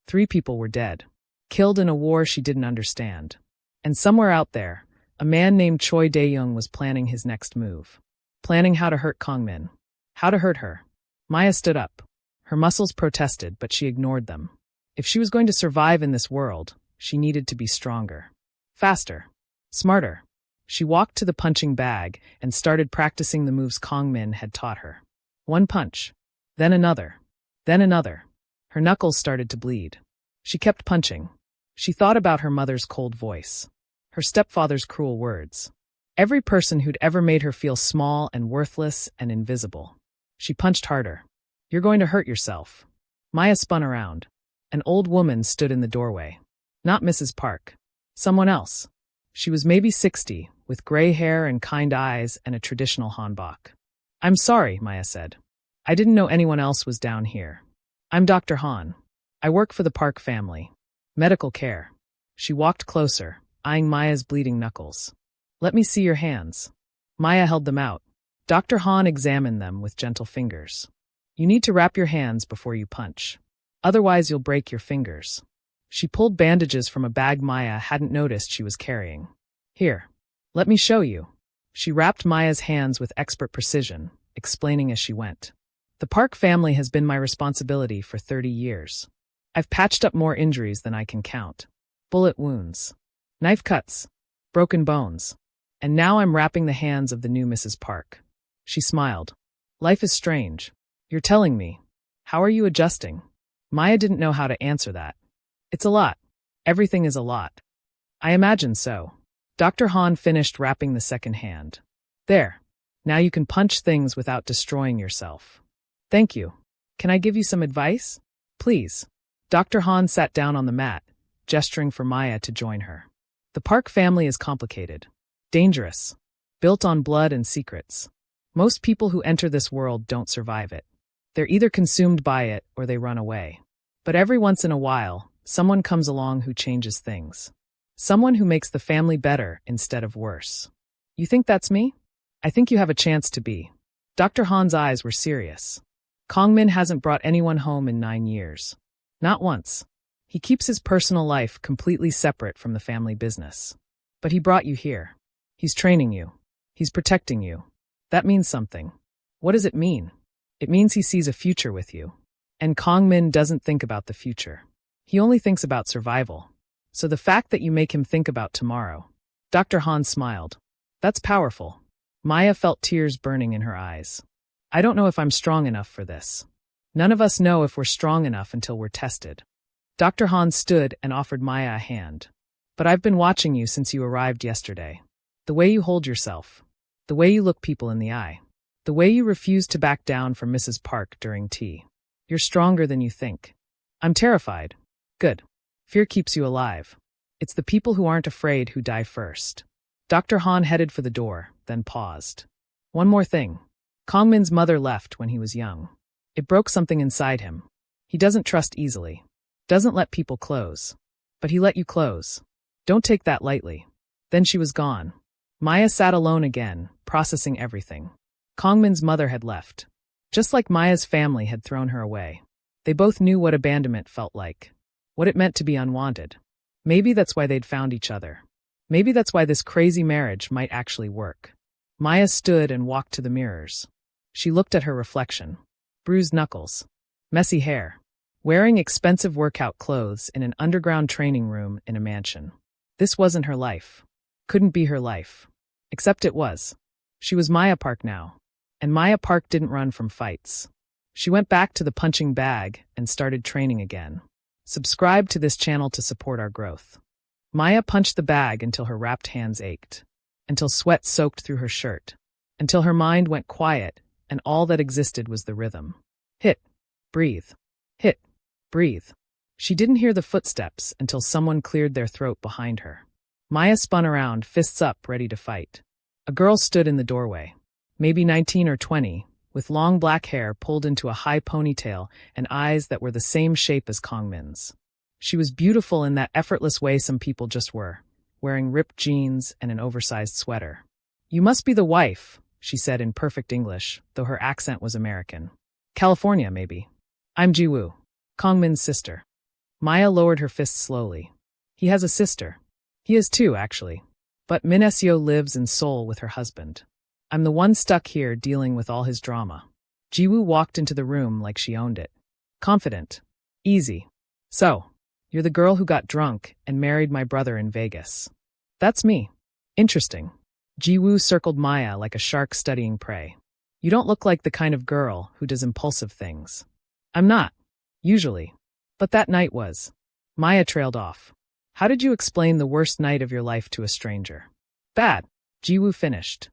3 people were dead. Killed in a war she didn't understand. And somewhere out there, a man named Choi Dae-young was planning his next move. Planning how to hurt Kang-min. How to hurt her. Maya stood up. Her muscles protested, but she ignored them. If she was going to survive in this world, she needed to be stronger. Faster. Smarter. She walked to the punching bag and started practicing the moves Kang-min had taught her. 1 punch. Then another. Then another. Her knuckles started to bleed. She kept punching. She thought about her mother's cold voice. Her stepfather's cruel words. Every person who'd ever made her feel small and worthless and invisible. She punched harder. You're going to hurt yourself. Maya spun around. An old woman stood in the doorway. Not Mrs. Park. Someone else. She was maybe 60, with gray hair and kind eyes and a traditional hanbok. I'm sorry, Maya said. I didn't know anyone else was down here. I'm Dr. Han. I work for the Park family. Medical care. She walked closer, eyeing Maya's bleeding knuckles. Let me see your hands. Maya held them out. Dr. Han examined them with gentle fingers. You need to wrap your hands before you punch. Otherwise you'll break your fingers. She pulled bandages from a bag Maya hadn't noticed she was carrying. Here, let me show you. She wrapped Maya's hands with expert precision, explaining as she went. The Park family has been my responsibility for 30 years. I've patched up more injuries than I can count. Bullet wounds. Knife cuts. Broken bones. And now I'm wrapping the hands of the new Mrs. Park. She smiled. Life is strange. You're telling me. How are you adjusting? Maya didn't know how to answer that. It's a lot. Everything is a lot. I imagine so. Dr. Han finished wrapping the second hand. There. Now you can punch things without destroying yourself. Thank you. Can I give you some advice? Please. Dr. Han sat down on the mat, gesturing for Maya to join her. The Park family is complicated. Dangerous. Built on blood and secrets. Most people who enter this world don't survive it. They're either consumed by it or they run away. But every once in a while, someone comes along who changes things. Someone who makes the family better instead of worse. You think that's me? I think you have a chance to be. Dr. Han's eyes were serious. Kang-min hasn't brought anyone home in 9 years. Not once. He keeps his personal life completely separate from the family business. But he brought you here. He's training you. He's protecting you. That means something. What does it mean? It means he sees a future with you. And Kang-min doesn't think about the future. He only thinks about survival. So the fact that you make him think about tomorrow. Dr. Han smiled. That's powerful. Maya felt tears burning in her eyes. I don't know if I'm strong enough for this. None of us know if we're strong enough until we're tested. Dr. Han stood and offered Maya a hand. But I've been watching you since you arrived yesterday. The way you hold yourself. The way you look people in the eye. The way you refuse to back down from Mrs. Park during tea. You're stronger than you think. I'm terrified. Good. Fear keeps you alive. It's the people who aren't afraid who die first. Dr. Han headed for the door, then paused. One more thing. Kang-min's mother left when he was young. It broke something inside him. He doesn't trust easily. Doesn't let people close. But he let you close. Don't take that lightly. Then she was gone. Maya sat alone again, processing everything. Kang-min's mother had left. Just like Maya's family had thrown her away. They both knew what abandonment felt like. What it meant to be unwanted. Maybe that's why they'd found each other. Maybe that's why this crazy marriage might actually work. Maya stood and walked to the mirrors. She looked at her reflection. Bruised knuckles. Messy hair. Wearing expensive workout clothes in an underground training room in a mansion. This wasn't her life. Couldn't be her life. Except it was. She was Maya Park now. And Maya Park didn't run from fights. She went back to the punching bag and started training again. Subscribe to this channel to support our growth. Maya punched the bag until her wrapped hands ached. Until sweat soaked through her shirt. Until her mind went quiet and all that existed was the rhythm. Hit. Breathe. Hit. Breathe. She didn't hear the footsteps until someone cleared their throat behind her. Maya spun around, fists up, ready to fight. A girl stood in the doorway. Maybe 19 or 20, with long black hair pulled into a high ponytail and eyes that were the same shape as Kang-min's. She was beautiful in that effortless way some people just were, wearing ripped jeans and an oversized sweater. You must be the wife, she said in perfect English, though her accent was American. California, maybe. I'm Ji-woo, Kang-min's sister. Maya lowered her fist slowly. He has a sister. He has two, actually. But Min Seo lives in Seoul with her husband. I'm the one stuck here dealing with all his drama. Ji-woo walked into the room like she owned it. Confident. Easy. So, you're the girl who got drunk and married my brother in Vegas. That's me. Interesting. Ji-woo circled Maya like a shark studying prey. You don't look like the kind of girl who does impulsive things. I'm not. Usually. But that night was. Maya trailed off. How did you explain the worst night of your life to a stranger? Bad. Ji-woo finished.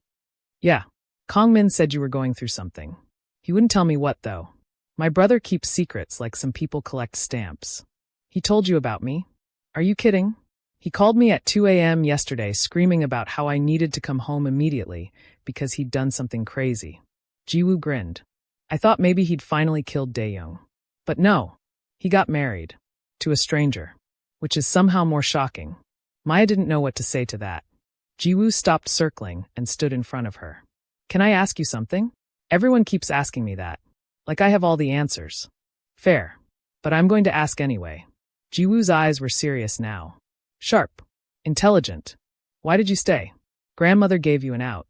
Yeah. Kang-min said you were going through something. He wouldn't tell me what, though. My brother keeps secrets like some people collect stamps. He told you about me? Are you kidding? He called me at 2 a.m. yesterday screaming about how I needed to come home immediately because he'd done something crazy. Ji-woo grinned. I thought maybe he'd finally killed Dae-young. But no. He got married. To a stranger. Which is somehow more shocking. Maya didn't know what to say to that. Ji-woo stopped circling and stood in front of her. Can I ask you something? Everyone keeps asking me that. Like I have all the answers. Fair. But I'm going to ask anyway. Ji-woo's eyes were serious now. Sharp. Intelligent. Why did you stay? Grandmother gave you an out.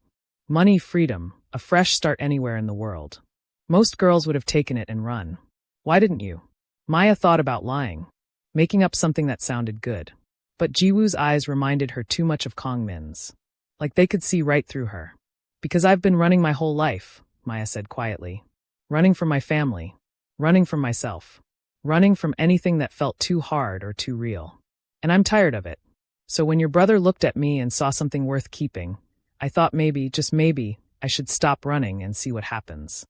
Money, freedom, a fresh start anywhere in the world. Most girls would have taken it and run. Why didn't you? Maya thought about lying. Making up something that sounded good. But Ji-woo's eyes reminded her too much of Kang-min's. Like they could see right through her. Because I've been running my whole life, Maya said quietly. Running from my family. Running from myself. Running from anything that felt too hard or too real. And I'm tired of it. So when your brother looked at me and saw something worth keeping, I thought maybe, just maybe, I should stop running and see what happens.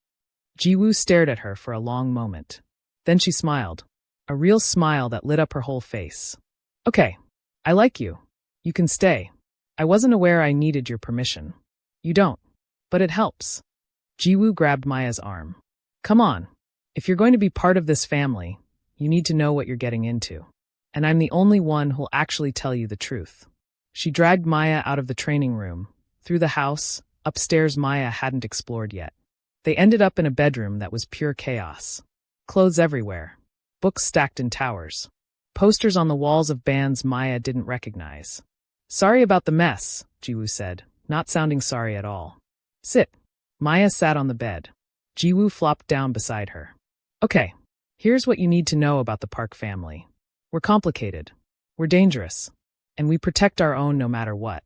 Ji-woo stared at her for a long moment. Then she smiled. A real smile that lit up her whole face. Okay. I like you. You can stay. I wasn't aware I needed your permission. You don't. But it helps. Ji-woo grabbed Maya's arm. Come on. If you're going to be part of this family, you need to know what you're getting into. And I'm the only one who'll actually tell you the truth. She dragged Maya out of the training room, through the house, upstairs Maya hadn't explored yet. They ended up in a bedroom that was pure chaos. Clothes everywhere. Books stacked in towers. Posters on the walls of bands Maya didn't recognize. Sorry about the mess, Jiwoo said, not sounding sorry at all. Sit. Maya sat on the bed. Jiwoo flopped down beside her. Okay, here's what you need to know about the Park family. We're complicated. We're dangerous. And we protect our own no matter what.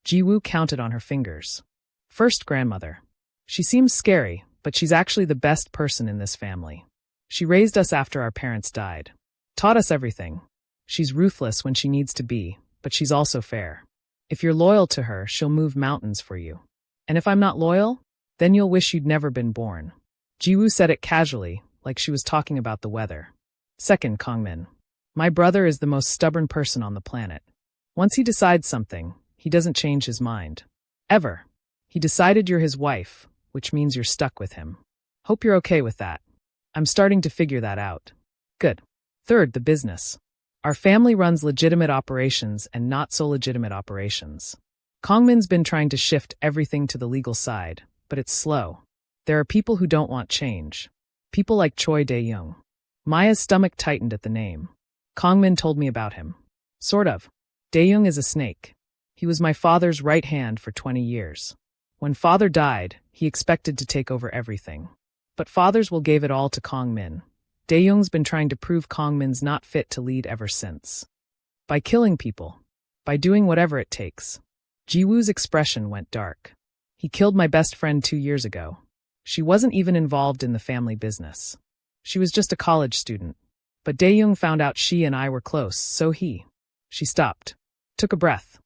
Jiwoo counted on her fingers. First, grandmother. She seems scary, but she's actually the best person in this family. She raised us after our parents died. Taught us everything. She's ruthless when she needs to be, but she's also fair. If you're loyal to her, she'll move mountains for you. And if I'm not loyal, then you'll wish you'd never been born. Jiwoo said it casually, like she was talking about the weather. Second, Kang-min. My brother is the most stubborn person on the planet. Once he decides something, he doesn't change his mind. Ever. He decided you're his wife, which means you're stuck with him. Hope you're okay with that. I'm starting to figure that out. Good. Third, the business. Our family runs legitimate operations and not so legitimate operations. Kang-min's been trying to shift everything to the legal side, but it's slow. There are people who don't want change. People like Choi Dae-young. Maya's stomach tightened at the name. Kang-min told me about him. Sort of. Dae-young is a snake. He was my father's right hand for 20 years. When father died, he expected to take over everything. But father's will gave it all to Kang-min. Dae-young's been trying to prove Kang-min's not fit to lead ever since. By killing people. By doing whatever it takes. Jiwoo's expression went dark. He killed my best friend 2 years ago. She wasn't even involved in the family business. She was just a college student. But Dae-young found out she and I were close, so he. She stopped. Took a breath.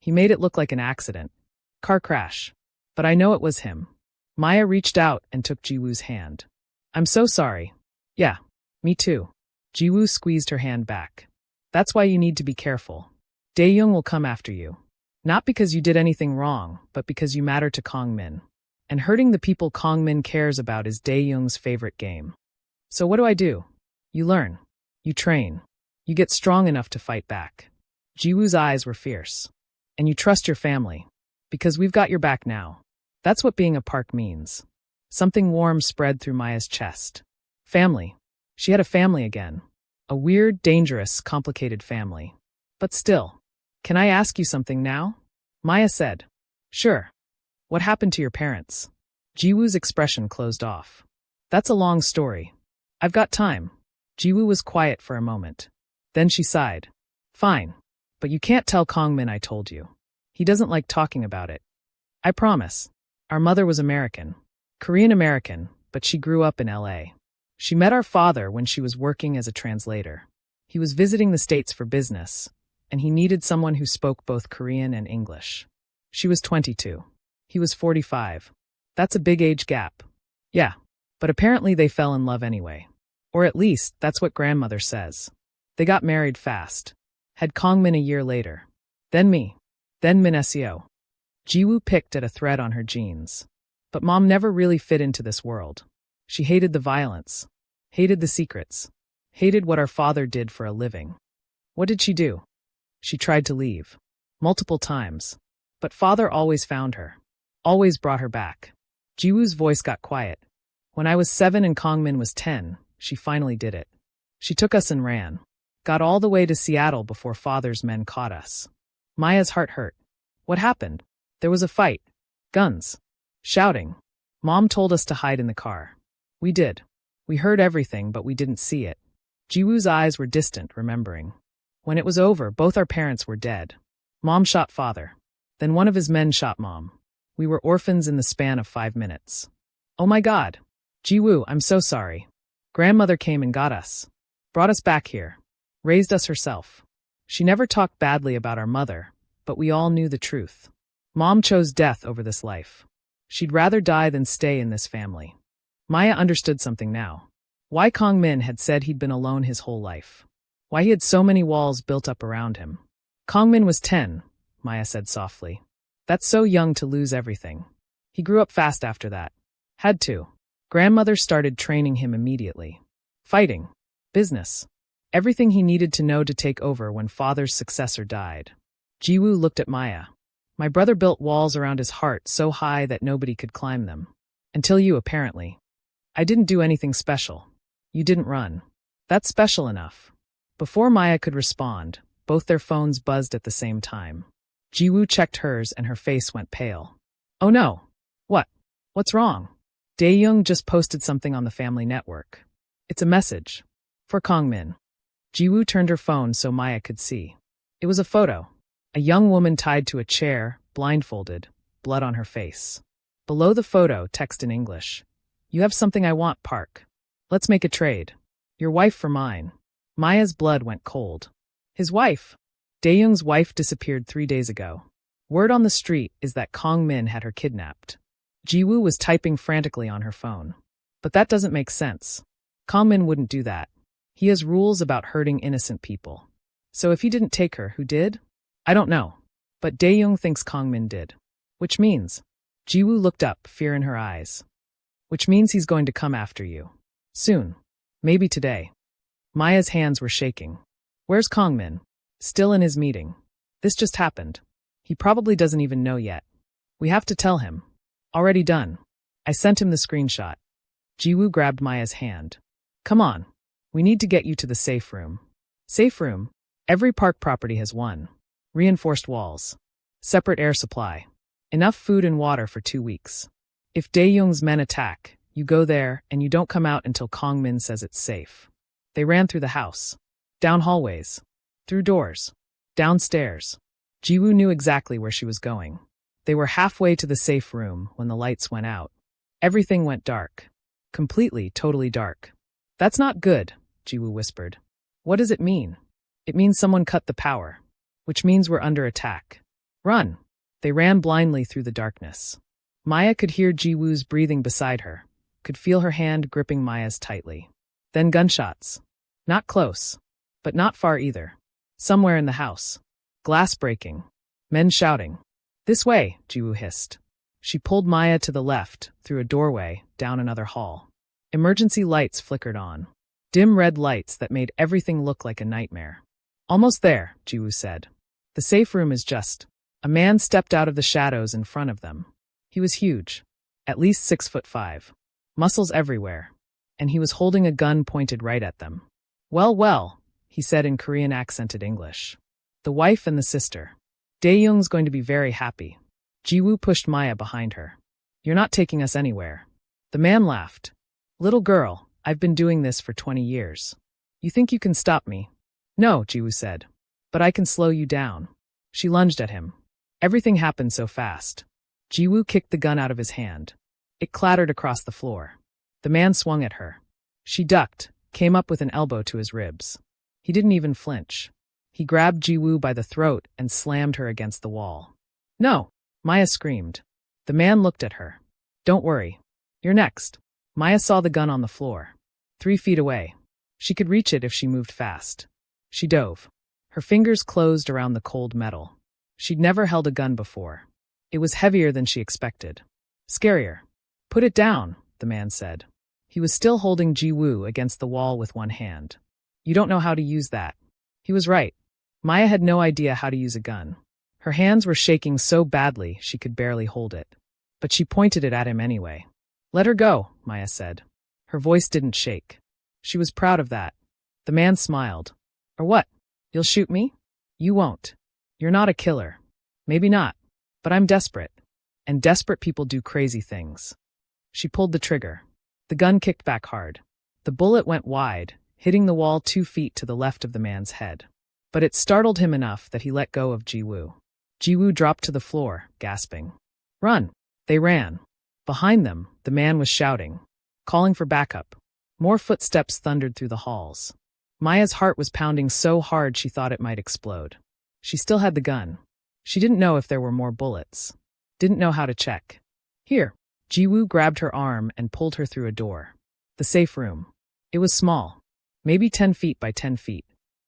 He made it look like an accident. Car crash. But I know it was him. Maya reached out and took Jiwoo's hand. I'm so sorry. Yeah, me too. Jiwoo squeezed her hand back. That's why you need to be careful. Dae-young will come after you. Not because you did anything wrong, but because you matter to Kang-min. And hurting the people Kang-min cares about is Dae-young's favorite game. So what do? You learn. You train. You get strong enough to fight back. Jiwoo's eyes were fierce. And you trust your family. Because we've got your back now. That's what being a Park means. Something warm spread through Maya's chest. Family. She had a family again. A weird, dangerous, complicated family. But still. Can I ask you something now? Maya said. Sure. What happened to your parents? Jiwoo's expression closed off. That's a long story. I've got time. Jiwoo was quiet for a moment. Then she sighed. Fine. But you can't tell Kang-min I told you. He doesn't like talking about it. I promise. Our mother was American. Korean American, but she grew up in LA. She met our father when she was working as a translator. He was visiting the States for business, and he needed someone who spoke both Korean and English. She was 22. He was 45. That's a big age gap. Yeah, but apparently they fell in love anyway. Or at least, that's what grandmother says. They got married fast. Had Kang-min a year later. Then me. Then Min Seo. Jiwoo picked at a thread on her jeans. But mom never really fit into this world. She hated the violence. Hated the secrets. Hated what our father did for a living. What did she do? She tried to leave. Multiple times. But father always found her. Always brought her back. Jiwoo's voice got quiet. When I was 7 and Kang-min was 10, she finally did it. She took us and ran. Got all the way to Seattle before father's men caught us. Maya's heart hurt. What happened? There was a fight. Guns. Shouting. Mom told us to hide in the car. We did. We heard everything, but we didn't see it. Jiwoo's eyes were distant, remembering. When it was over, both our parents were dead. Mom shot father. Then one of his men shot mom. We were orphans in the span of 5 minutes. Oh my God. Jiwoo, I'm so sorry. Grandmother came and got us. Brought us back here. Raised us herself. She never talked badly about our mother, but we all knew the truth. Mom chose death over this life. She'd rather die than stay in this family. Maya understood something now. Why Kang-min had said he'd been alone his whole life. Why he had so many walls built up around him. Kang-min was 10, Maya said softly. That's so young to lose everything. He grew up fast after that. Had to. Grandmother started training him immediately. Fighting. Business. Everything he needed to know to take over when father's successor died. Jiwoo looked at Maya. My brother built walls around his heart so high that nobody could climb them. Until you, apparently. I didn't do anything special. You didn't run. That's special enough. Before Maya could respond, both their phones buzzed at the same time. Jiwoo checked hers and her face went pale. Oh no. What? What's wrong? Dae-young just posted something on the family network. It's a message. For Kang-min. Jiwoo turned her phone so Maya could see. It was a photo. A young woman tied to a chair, blindfolded, blood on her face. Below the photo, text in English. You have something I want, Park. Let's make a trade. Your wife for mine. Maya's blood went cold. His wife? Dae-young's wife disappeared 3 days ago. Word on the street is that Kang-min had her kidnapped. Jiwoo was typing frantically on her phone. But that doesn't make sense. Kang-min wouldn't do that. He has rules about hurting innocent people. So if he didn't take her, who did? I don't know. But Dae-young thinks Kang-min did. Which means? Jiwoo looked up, fear in her eyes. Which means he's going to come after you. Soon. Maybe today. Maya's hands were shaking. Where's Kang-min? Still in his meeting. This just happened. He probably doesn't even know yet. We have to tell him. Already done. I sent him the screenshot. Jiwoo grabbed Maya's hand. Come on. We need to get you to the safe room. Safe room? Every park property has one. Reinforced walls. Separate air supply. Enough food and water for 2 weeks. If Dae-young's men attack, you go there and you don't come out until Kang-min says it's safe. They ran through the house. Down hallways. Through doors. Downstairs. Jiwoo knew exactly where she was going. They were halfway to the safe room when the lights went out. Everything went dark. Completely, totally dark. That's not good, Jiwoo whispered. What does it mean? It means someone cut the power. Which means we're under attack. Run! They ran blindly through the darkness. Maya could hear Jiwoo's breathing beside her, could feel her hand gripping Maya's tightly. Then gunshots. Not close. But not far either. Somewhere in the house. Glass breaking. Men shouting. This way, Jiwoo hissed. She pulled Maya to the left, through a doorway, down another hall. Emergency lights flickered on. Dim red lights that made everything look like a nightmare. Almost there, Jiwoo said. The safe room is just. A man stepped out of the shadows in front of them. He was huge. At least 6'5". Muscles everywhere. And he was holding a gun pointed right at them. Well, well, he said in Korean accented English. The wife and the sister. Dae-young's going to be very happy. Jiwoo pushed Maya behind her. You're not taking us anywhere. The man laughed. Little girl, I've been doing this for 20 years. You think you can stop me? No, Jiwoo said. But I can slow you down. She lunged at him. Everything happened so fast. Jiwoo kicked the gun out of his hand. It clattered across the floor. The man swung at her. She ducked, came up with an elbow to his ribs. He didn't even flinch. He grabbed Jiwoo by the throat and slammed her against the wall. No! Maya screamed. The man looked at her. Don't worry. You're next. Maya saw the gun on the floor. 3 feet away. She could reach it if she moved fast. She dove. Her fingers closed around the cold metal. She'd never held a gun before. It was heavier than she expected. Scarier. Put it down, the man said. He was still holding Jiwoo against the wall with one hand. You don't know how to use that. He was right. Maya had no idea how to use a gun. Her hands were shaking so badly she could barely hold it. But she pointed it at him anyway. Let her go, Maya said. Her voice didn't shake. She was proud of that. The man smiled. Or what? You'll shoot me? You won't. You're not a killer. Maybe not. But I'm desperate. And desperate people do crazy things. She pulled the trigger. The gun kicked back hard. The bullet went wide, hitting the wall 2 feet to the left of the man's head. But it startled him enough that he let go of Jiwoo. Jiwoo dropped to the floor, gasping. Run! They ran. Behind them, the man was shouting, calling for backup. More footsteps thundered through the halls. Maya's heart was pounding so hard she thought it might explode. She still had the gun. She didn't know if there were more bullets. Didn't know how to check. Here. Jiwoo grabbed her arm and pulled her through a door. The safe room. It was small. Maybe 10 feet by 10 feet.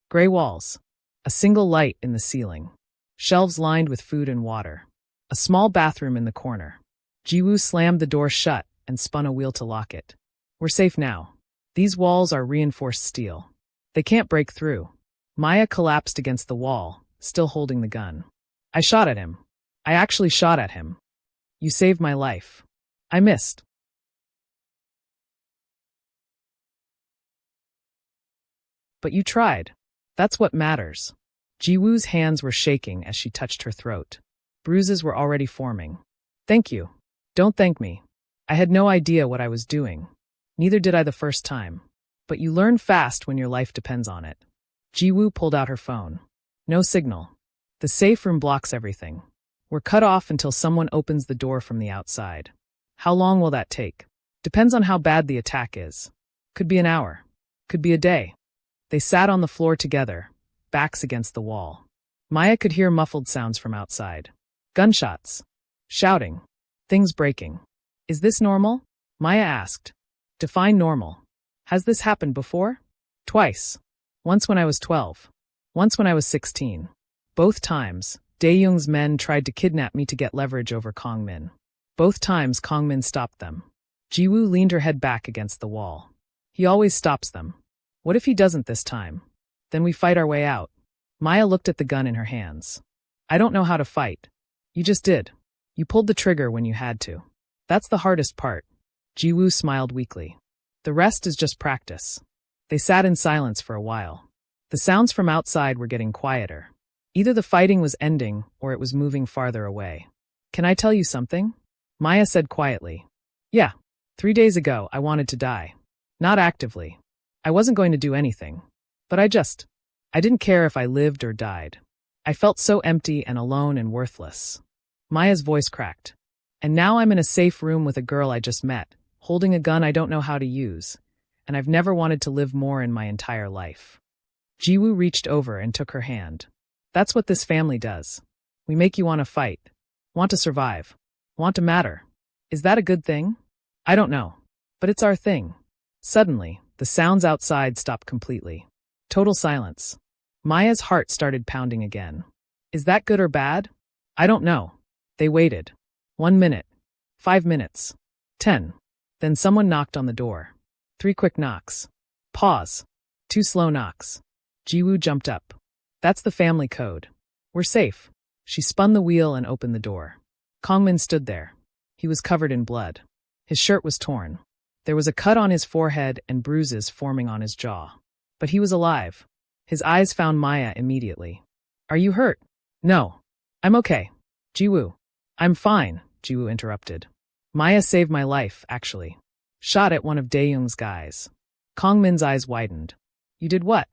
Gray walls. A single light in the ceiling. Shelves lined with food and water. A small bathroom in the corner. Jiwoo slammed the door shut and spun a wheel to lock it. We're safe now. These walls are reinforced steel. They can't break through. Maya collapsed against the wall, still holding the gun. I shot at him. I actually shot at him. You saved my life. I missed. But you tried. That's what matters. Jiwoo's hands were shaking as she touched her throat. Bruises were already forming. Thank you. Don't thank me. I had no idea what I was doing. Neither did I the first time. But you learn fast when your life depends on it. Jiwoo pulled out her phone. No signal. The safe room blocks everything. We're cut off until someone opens the door from the outside. How long will that take? Depends on how bad the attack is. Could be an hour. Could be a day. They sat on the floor together, backs against the wall. Maya could hear muffled sounds from outside. Gunshots. Shouting. Things breaking. Is this normal? Maya asked. Define normal. Has this happened before? Twice. Once when I was 12. Once when I was 16. Both times, Dae-young's men tried to kidnap me to get leverage over Kang-min. Both times Kang-min stopped them. Jiwoo leaned her head back against the wall. He always stops them. What if he doesn't this time? Then we fight our way out. Maya looked at the gun in her hands. I don't know how to fight. You just did. You pulled the trigger when you had to. That's the hardest part. Jiwoo smiled weakly. The rest is just practice. They sat in silence for a while. The sounds from outside were getting quieter. Either the fighting was ending or it was moving farther away. Can I tell you something? Maya said quietly. Yeah. 3 days ago, I wanted to die. Not actively. I wasn't going to do anything. But I didn't care if I lived or died. I felt so empty and alone and worthless. Maya's voice cracked. And now I'm in a safe room with a girl I just met, holding a gun I don't know how to use, and I've never wanted to live more in my entire life. Jiwoo reached over and took her hand. That's what this family does. We make you want to fight, want to survive, want to matter. Is that a good thing? I don't know. But it's our thing. Suddenly, the sounds outside stopped completely. Total silence. Maya's heart started pounding again. Is that good or bad? I don't know. They waited. 1 minute. 5 minutes. 10. Then someone knocked on the door. 3 quick knocks. Pause. 2 slow knocks. Jiwoo jumped up. That's the family code. We're safe. She spun the wheel and opened the door. Kang-min stood there. He was covered in blood. His shirt was torn. There was a cut on his forehead and bruises forming on his jaw. But he was alive. His eyes found Maya immediately. Are you hurt? No. I'm okay. Jiwoo. I'm fine, Jiwoo interrupted. Maya saved my life, actually. Shot at one of Dae-young's guys. Kang-min's eyes widened. You did what?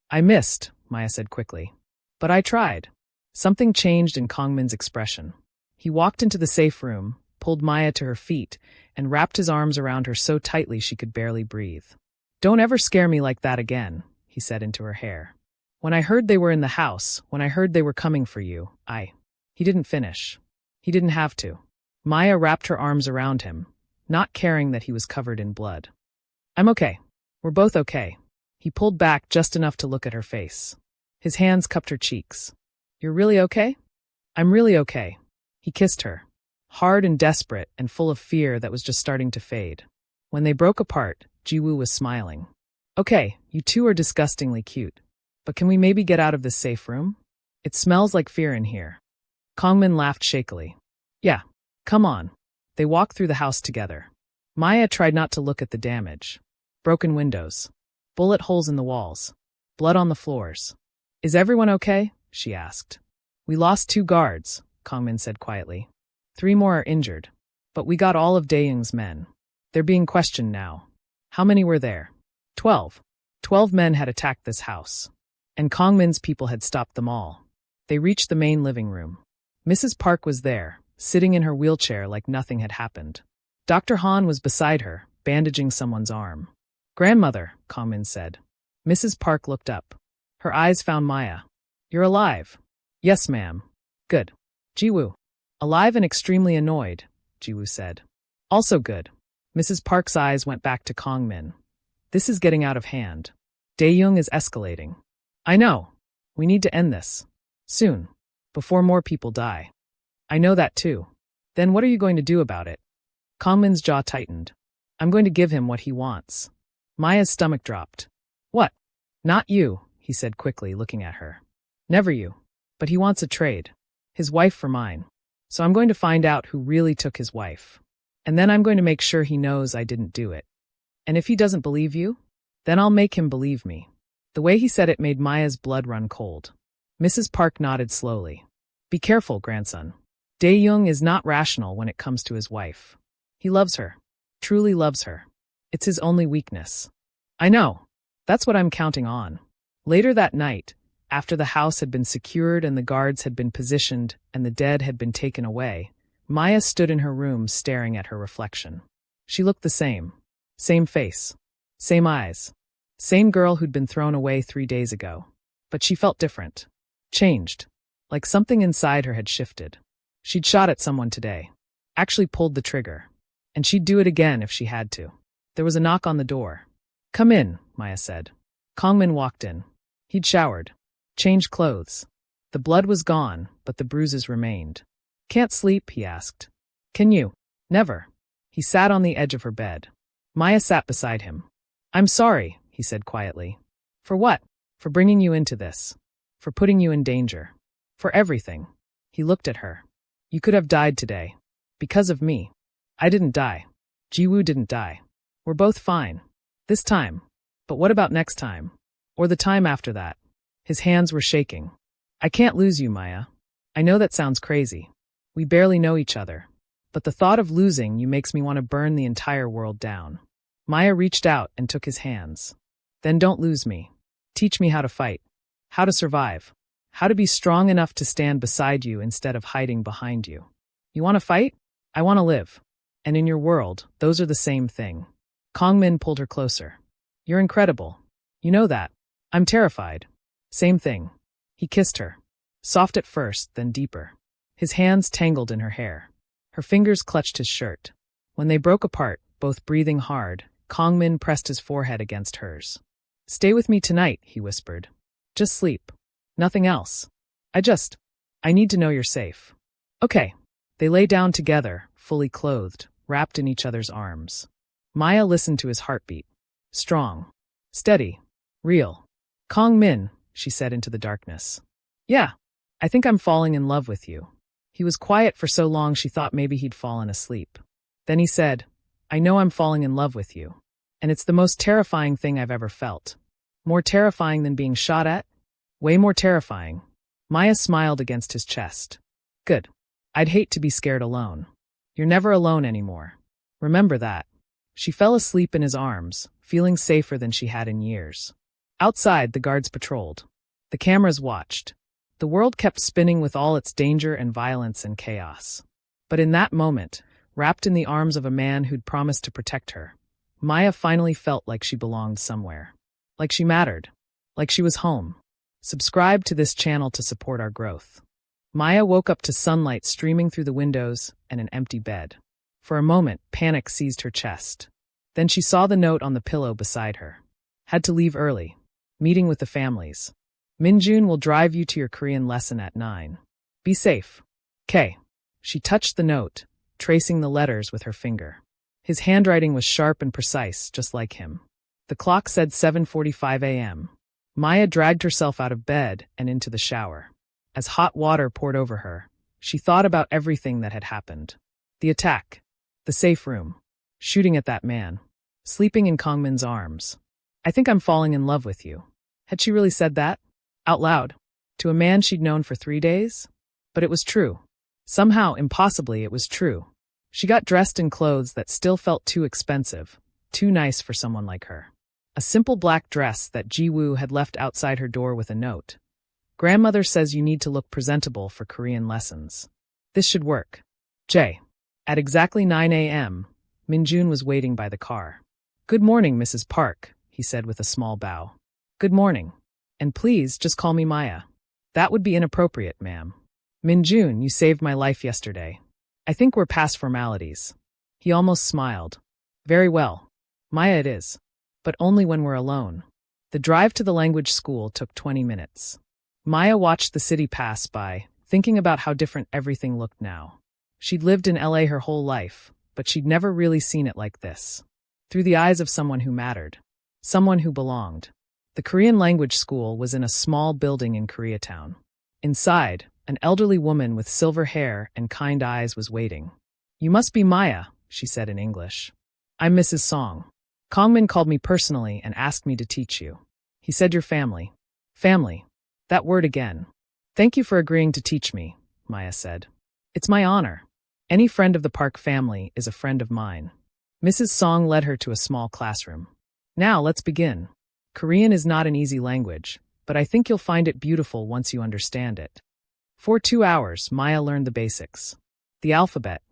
I missed, Maya said quickly. But I tried. Something changed in Kang-min's expression. He walked into the safe room, pulled Maya to her feet, and wrapped his arms around her so tightly she could barely breathe. Don't ever scare me like that again, he said into her hair. When I heard they were in the house, when I heard they were coming for you, He didn't finish. He didn't have to. Maya wrapped her arms around him, not caring that he was covered in blood. I'm okay. We're both okay. He pulled back just enough to look at her face. His hands cupped her cheeks. You're really okay? I'm really okay. He kissed her, hard and desperate and full of fear that was just starting to fade. When they broke apart, Jiwoo was smiling. Okay, you two are disgustingly cute. But can we maybe get out of this safe room? It smells like fear in here. Kang-min laughed shakily. Yeah, come on. They walked through the house together. Maya tried not to look at the damage. Broken windows. Bullet holes in the walls. Blood on the floors. Is everyone okay? She asked. We lost 2 guards, Kang-min said quietly. 3 more are injured. But we got all of Dae-young's men. They're being questioned now. How many were there? 12. 12 men had attacked this house. And Kang-min's people had stopped them all. They reached the main living room. Mrs. Park was there, sitting in her wheelchair like nothing had happened. Dr. Han was beside her, bandaging someone's arm. Grandmother, Kang-min said. Mrs. Park looked up. Her eyes found Maya. You're alive. Yes, ma'am. Good. Jiwoo. Alive and extremely annoyed, Jiwoo said. Also good. Mrs. Park's eyes went back to Kang-min. This is getting out of hand. Dae-young is escalating. I know. We need to end this. Soon. Before more people die. I know that too. Then what are you going to do about it? Kang-min's jaw tightened. I'm going to give him what he wants. Maya's stomach dropped. What? Not you, he said quickly, looking at her. Never you. But he wants a trade. His wife for mine. So I'm going to find out who really took his wife. And then I'm going to make sure he knows I didn't do it. And if he doesn't believe you, then I'll make him believe me. The way he said it made Maya's blood run cold. Mrs. Park nodded slowly. Be careful, grandson. Dae-young is not rational when it comes to his wife. He loves her. Truly loves her. It's his only weakness. I know. That's what I'm counting on. Later that night, after the house had been secured and the guards had been positioned and the dead had been taken away, Maya stood in her room staring at her reflection. She looked the same. Same face. Same eyes. Same girl who'd been thrown away 3 days ago. But she felt different. Changed. Like something inside her had shifted. She'd shot at someone today. Actually pulled the trigger. And she'd do it again if she had to. There was a knock on the door. Come in, Maya said. Kang-min walked in. He'd showered. Changed clothes. The blood was gone, but the bruises remained. Can't sleep, he asked. Can you? Never. He sat on the edge of her bed. Maya sat beside him. I'm sorry, he said quietly. For what? For bringing you into this. For putting you in danger. For everything. He looked at her. You could have died today. Because of me. I didn't die. Ji-woo didn't die. We're both fine. This time. But what about next time? Or the time after that? His hands were shaking. I can't lose you, Maya. I know that sounds crazy. We barely know each other. But the thought of losing you makes me want to burn the entire world down. Maya reached out and took his hands. Then don't lose me. Teach me how to fight. How to survive. How to be strong enough to stand beside you instead of hiding behind you. You want to fight? I want to live. And in your world, those are the same thing. Kang-min pulled her closer. You're incredible. You know that. I'm terrified. Same thing. He kissed her. Soft at first, then deeper. His hands tangled in her hair. Her fingers clutched his shirt. When they broke apart, both breathing hard, Kang-min pressed his forehead against hers. Stay with me tonight, he whispered. Just sleep. Nothing else. I need to know you're safe. Okay. They lay down together, fully clothed, wrapped in each other's arms. Maya listened to his heartbeat. Strong. Steady. Real. Kang-min, she said into the darkness. Yeah. I think I'm falling in love with you. He was quiet for so long she thought maybe he'd fallen asleep. Then he said, I know I'm falling in love with you. And it's the most terrifying thing I've ever felt. More terrifying than being shot at? Way more terrifying. Maya smiled against his chest. Good. I'd hate to be scared alone. You're never alone anymore. Remember that. She fell asleep in his arms, feeling safer than she had in years. Outside, the guards patrolled. The cameras watched. The world kept spinning with all its danger and violence and chaos. But in that moment, wrapped in the arms of a man who'd promised to protect her, Maya finally felt like she belonged somewhere. Like she mattered. Like she was home. Subscribe to this channel to support our growth. Maya woke up to sunlight streaming through the windows and an empty bed. For a moment, panic seized her chest. Then she saw the note on the pillow beside her. Had to leave early. Meeting with the families. Min-jun will drive you to your Korean lesson at 9. Be safe. K. She touched the note, tracing the letters with her finger. His handwriting was sharp and precise, just like him. The clock said 7:45 a.m. Maya dragged herself out of bed and into the shower. As hot water poured over her, she thought about everything that had happened. The attack. The safe room. Shooting at that man. Sleeping in Kang-min's arms. I think I'm falling in love with you. Had she really said that? Out loud. To a man she'd known for 3 days? But it was true. Somehow, impossibly, it was true. She got dressed in clothes that still felt too expensive, too nice for someone like her. A simple black dress that Ji-woo had left outside her door with a note. Grandmother says you need to look presentable for Korean lessons. This should work. J. At exactly 9 a.m., Min-jun was waiting by the car. Good morning, Mrs. Park, he said with a small bow. Good morning. And please, just call me Maya. That would be inappropriate, ma'am. Min-jun, you saved my life yesterday. I think we're past formalities. He almost smiled. Very well. Maya it is. But only when we're alone. The drive to the language school took 20 minutes. Maya watched the city pass by, thinking about how different everything looked now. She'd lived in LA her whole life, but she'd never really seen it like this. Through the eyes of someone who mattered. Someone who belonged. The Korean language school was in a small building in Koreatown. Inside, an elderly woman with silver hair and kind eyes was waiting. You must be Maya, she said in English. I'm Mrs. Song. Kang-min called me personally and asked me to teach you. He said your family. Family. That word again. Thank you for agreeing to teach me, Maya said. It's my honor. Any friend of the Park family is a friend of mine. Mrs. Song led her to a small classroom. Now let's begin. Korean is not an easy language, but I think you'll find it beautiful once you understand it. For 2 hours, Maya learned the basics. The alphabet.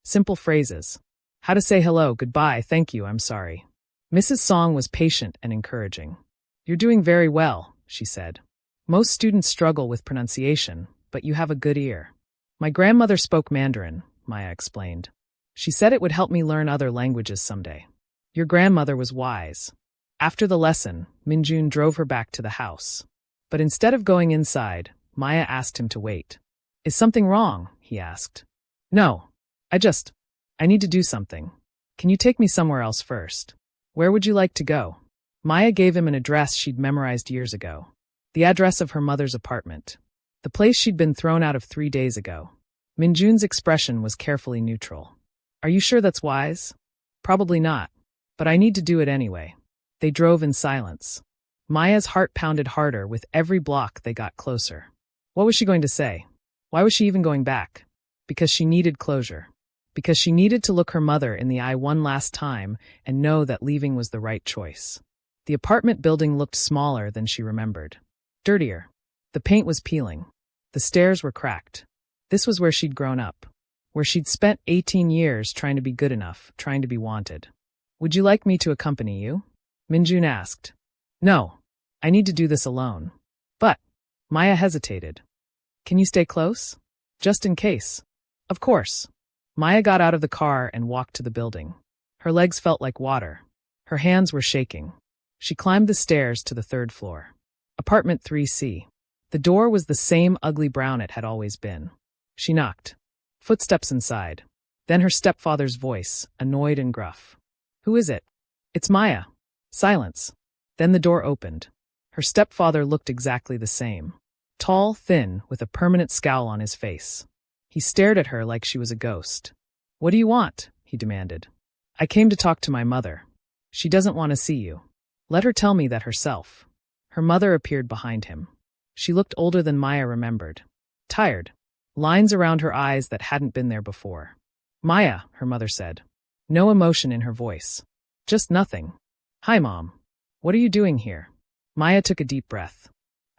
Simple phrases. How to say hello, goodbye, thank you, I'm sorry. Mrs. Song was patient and encouraging. You're doing very well, she said. Most students struggle with pronunciation, but you have a good ear. My grandmother spoke Mandarin, Maya explained. She said it would help me learn other languages someday. Your grandmother was wise. After the lesson, Minjun drove her back to the house. But instead of going inside, Maya asked him to wait. Is something wrong? He asked. No. I need to do something. Can you take me somewhere else first? Where would you like to go? Maya gave him an address she'd memorized years ago. The address of her mother's apartment. The place she'd been thrown out of 3 days ago. Minjun's expression was carefully neutral. Are you sure that's wise? Probably not. But I need to do it anyway. They drove in silence. Maya's heart pounded harder with every block they got closer. What was she going to say? Why was she even going back? Because she needed closure. Because she needed to look her mother in the eye one last time and know that leaving was the right choice. The apartment building looked smaller than she remembered. Dirtier. The paint was peeling. The stairs were cracked. This was where she'd grown up. Where she'd spent 18 years trying to be good enough, trying to be wanted. Would you like me to accompany you? Minjun asked. No. I need to do this alone. But, Maya hesitated. Can you stay close? Just in case. Of course. Maya got out of the car and walked to the building. Her legs felt like water. Her hands were shaking. She climbed the stairs to the 3rd floor. Apartment 3C. The door was the same ugly brown it had always been. She knocked. Footsteps inside. Then her stepfather's voice, annoyed and gruff. Who is it? It's Maya. Silence. Then the door opened. Her stepfather looked exactly the same. Tall, thin, with a permanent scowl on his face. He stared at her like she was a ghost. What do you want? He demanded. I came to talk to my mother. She doesn't want to see you. Let her tell me that herself. Her mother appeared behind him. She looked older than Maya remembered. Tired. Lines around her eyes that hadn't been there before. Maya, her mother said. No emotion in her voice. Just nothing. Hi, Mom. What are you doing here? Maya took a deep breath.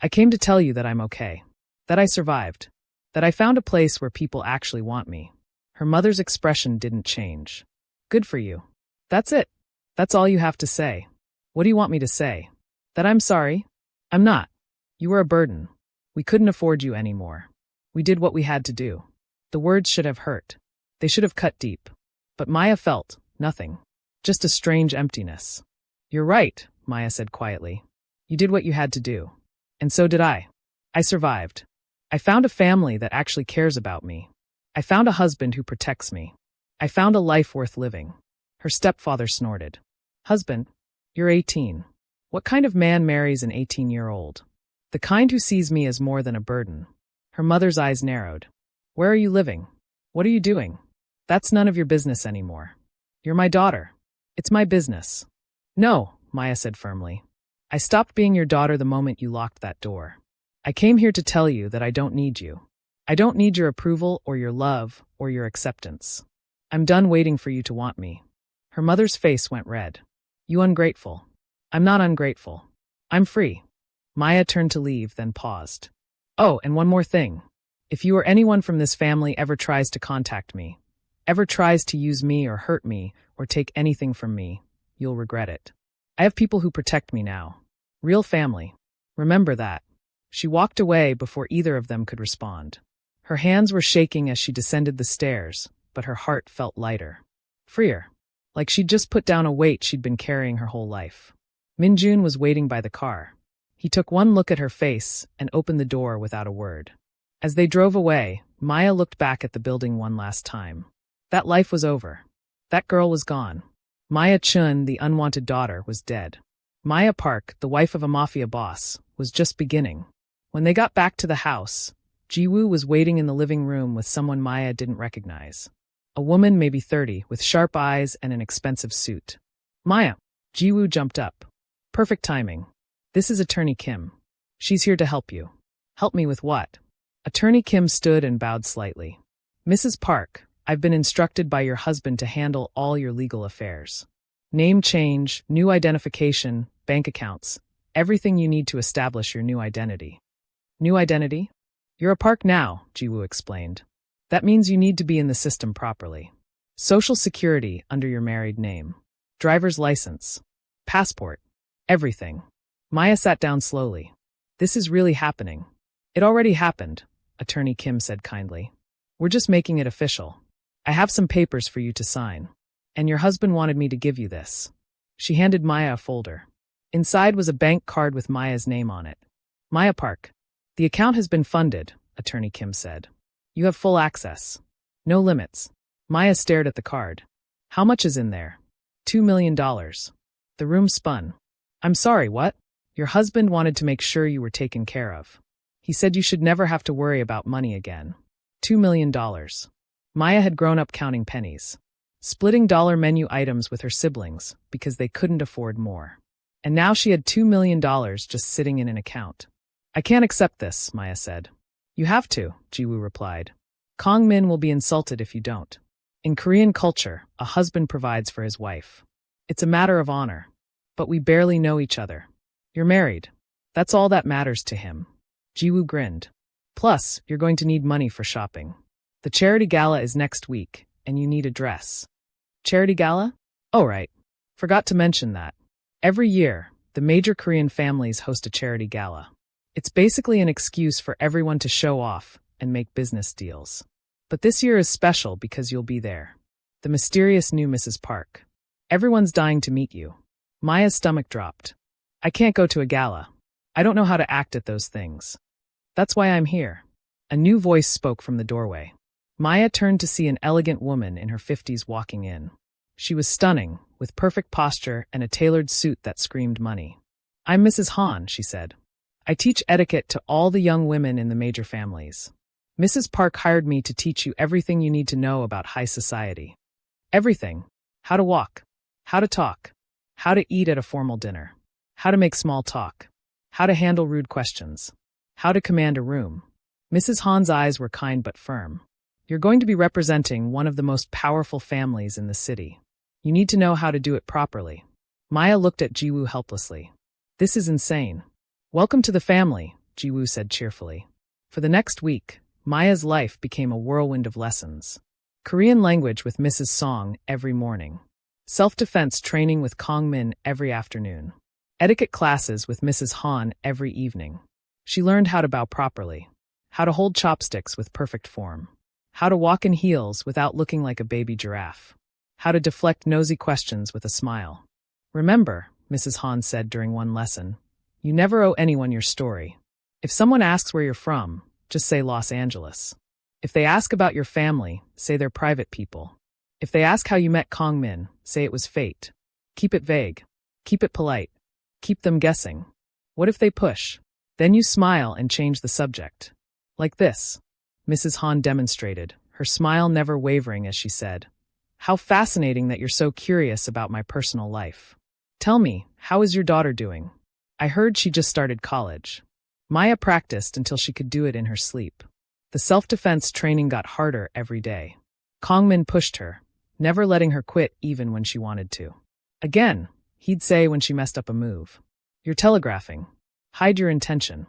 I came to tell you that I'm okay. That I survived. That I found a place where people actually want me. Her mother's expression didn't change. Good for you. That's it. That's all you have to say. What do you want me to say? That I'm sorry? I'm not. You were a burden. We couldn't afford you anymore. We did what we had to do. The words should have hurt. They should have cut deep. But Maya felt nothing. Just a strange emptiness. You're right, Maya said quietly. You did what you had to do. And so did I. I survived. I found a family that actually cares about me. I found a husband who protects me. I found a life worth living. Her stepfather snorted. Husband? You're 18. What kind of man marries an 18-year-old? The kind who sees me as more than a burden. Her mother's eyes narrowed. Where are you living? What are you doing? That's none of your business anymore. You're my daughter. It's my business. No, Maya said firmly. I stopped being your daughter the moment you locked that door. I came here to tell you that I don't need you. I don't need your approval or your love or your acceptance. I'm done waiting for you to want me. Her mother's face went red. You ungrateful. I'm not ungrateful. I'm free. Maya turned to leave, then paused. Oh, and one more thing. If you or anyone from this family ever tries to contact me, ever tries to use me or hurt me or take anything from me, you'll regret it. I have people who protect me now. Real family. Remember that. She walked away before either of them could respond. Her hands were shaking as she descended the stairs, but her heart felt lighter. Freer. Like she'd just put down a weight she'd been carrying her whole life. Minjun was waiting by the car. He took one look at her face and opened the door without a word. As they drove away, Maya looked back at the building one last time. That life was over. That girl was gone. Maya Chen, the unwanted daughter, was dead. Maya Park, the wife of a Mafia boss, was just beginning. When they got back to the house, Jiwoo was waiting in the living room with someone Maya didn't recognize. A woman, maybe 30, with sharp eyes and an expensive suit. Maya! Jiwoo jumped up. Perfect timing. This is Attorney Kim. She's here to help you. Help me with what? Attorney Kim stood and bowed slightly. Mrs. Park, I've been instructed by your husband to handle all your legal affairs. Name change, new identification, bank accounts, everything you need to establish your new identity. New identity? You're a Park now, Jiwoo explained. That means you need to be in the system properly. Social Security under your married name. Driver's license. Passport. Everything. Maya sat down slowly. This is really happening. It already happened, Attorney Kim said kindly. We're just making it official. I have some papers for you to sign. And your husband wanted me to give you this. She handed Maya a folder. Inside was a bank card with Maya's name on it. Maya Park. The account has been funded, Attorney Kim said. You have full access. No limits. Maya stared at the card. How much is in there? $2 million. The room spun. I'm sorry, what? Your husband wanted to make sure you were taken care of. He said you should never have to worry about money again. $2 million. Maya had grown up counting pennies. Splitting dollar menu items with her siblings because they couldn't afford more. And now she had $2 million just sitting in an account. I can't accept this, Maya said. You have to, Jiwoo replied. Kang-min will be insulted if you don't. In Korean culture, a husband provides for his wife. It's a matter of honor. But we barely know each other. You're married. That's all that matters to him. Jiwoo grinned. Plus, you're going to need money for shopping. The charity gala is next week, and you need a dress. Charity gala? Oh, right. Forgot to mention that. Every year, the major Korean families host a charity gala. It's basically an excuse for everyone to show off and make business deals. But this year is special because you'll be there. The mysterious new Mrs. Park. Everyone's dying to meet you. Maya's stomach dropped. I can't go to a gala. I don't know how to act at those things. That's why I'm here. A new voice spoke from the doorway. Maya turned to see an elegant woman in her 50s walking in. She was stunning, with perfect posture and a tailored suit that screamed money. I'm Mrs. Han, she said. I teach etiquette to all the young women in the major families. Mrs. Park hired me to teach you everything you need to know about high society. Everything. How to walk. How to talk. How to eat at a formal dinner. How to make small talk. How to handle rude questions. How to command a room. Mrs. Han's eyes were kind but firm. You're going to be representing one of the most powerful families in the city. You need to know how to do it properly. Maya looked at Jiwoo helplessly. This is insane. Welcome to the family, Jiwoo said cheerfully. For the next week, Maya's life became a whirlwind of lessons. Korean language with Mrs. Song every morning. Self-defense training with Kang-min every afternoon. Etiquette classes with Mrs. Han every evening. She learned how to bow properly. How to hold chopsticks with perfect form. How to walk in heels without looking like a baby giraffe. How to deflect nosy questions with a smile. Remember, Mrs. Han said during one lesson, you never owe anyone your story. If someone asks where you're from, just say Los Angeles. If they ask about your family, say they're private people. If they ask how you met Kang-min, say it was fate. Keep it vague. Keep it polite. Keep them guessing. What if they push? Then you smile and change the subject. Like this. Mrs. Han demonstrated, her smile never wavering as she said, How fascinating that you're so curious about my personal life. Tell me, how is your daughter doing? I heard she just started college. Maya practiced until she could do it in her sleep. The self-defense training got harder every day. Kang-min pushed her, never letting her quit even when she wanted to. Again, he'd say when she messed up a move. You're telegraphing. Hide your intention.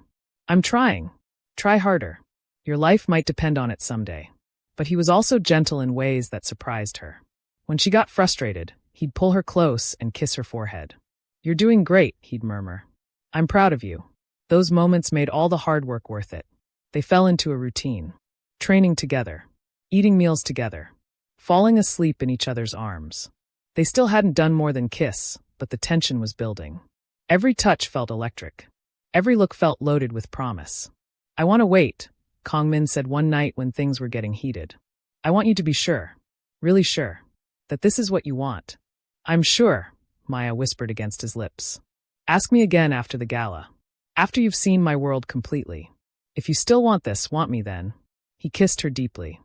I'm trying. Try harder. Your life might depend on it someday. But he was also gentle in ways that surprised her. When she got frustrated, he'd pull her close and kiss her forehead. You're doing great, he'd murmur. I'm proud of you. Those moments made all the hard work worth it. They fell into a routine. Training together. Eating meals together. Falling asleep in each other's arms. They still hadn't done more than kiss, but the tension was building. Every touch felt electric. Every look felt loaded with promise. I want to wait, Kang-min said one night when things were getting heated. I want you to be sure, really sure, that this is what you want. I'm sure, Maya whispered against his lips. Ask me again after the gala. After you've seen my world completely. If you still want this, want me then. He kissed her deeply.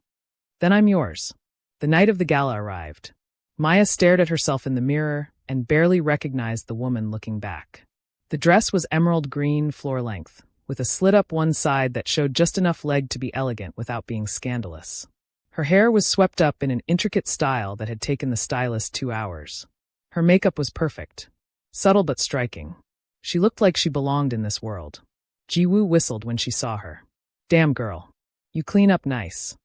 Then I'm yours. The night of the gala arrived. Maya stared at herself in the mirror and barely recognized the woman looking back. The dress was emerald green, floor-length, with a slit up one side that showed just enough leg to be elegant without being scandalous. Her hair was swept up in an intricate style that had taken the stylist 2 hours. Her makeup was perfect, subtle but striking. She looked like she belonged in this world. Ji-woo whistled when she saw her. Damn girl. You clean up nice.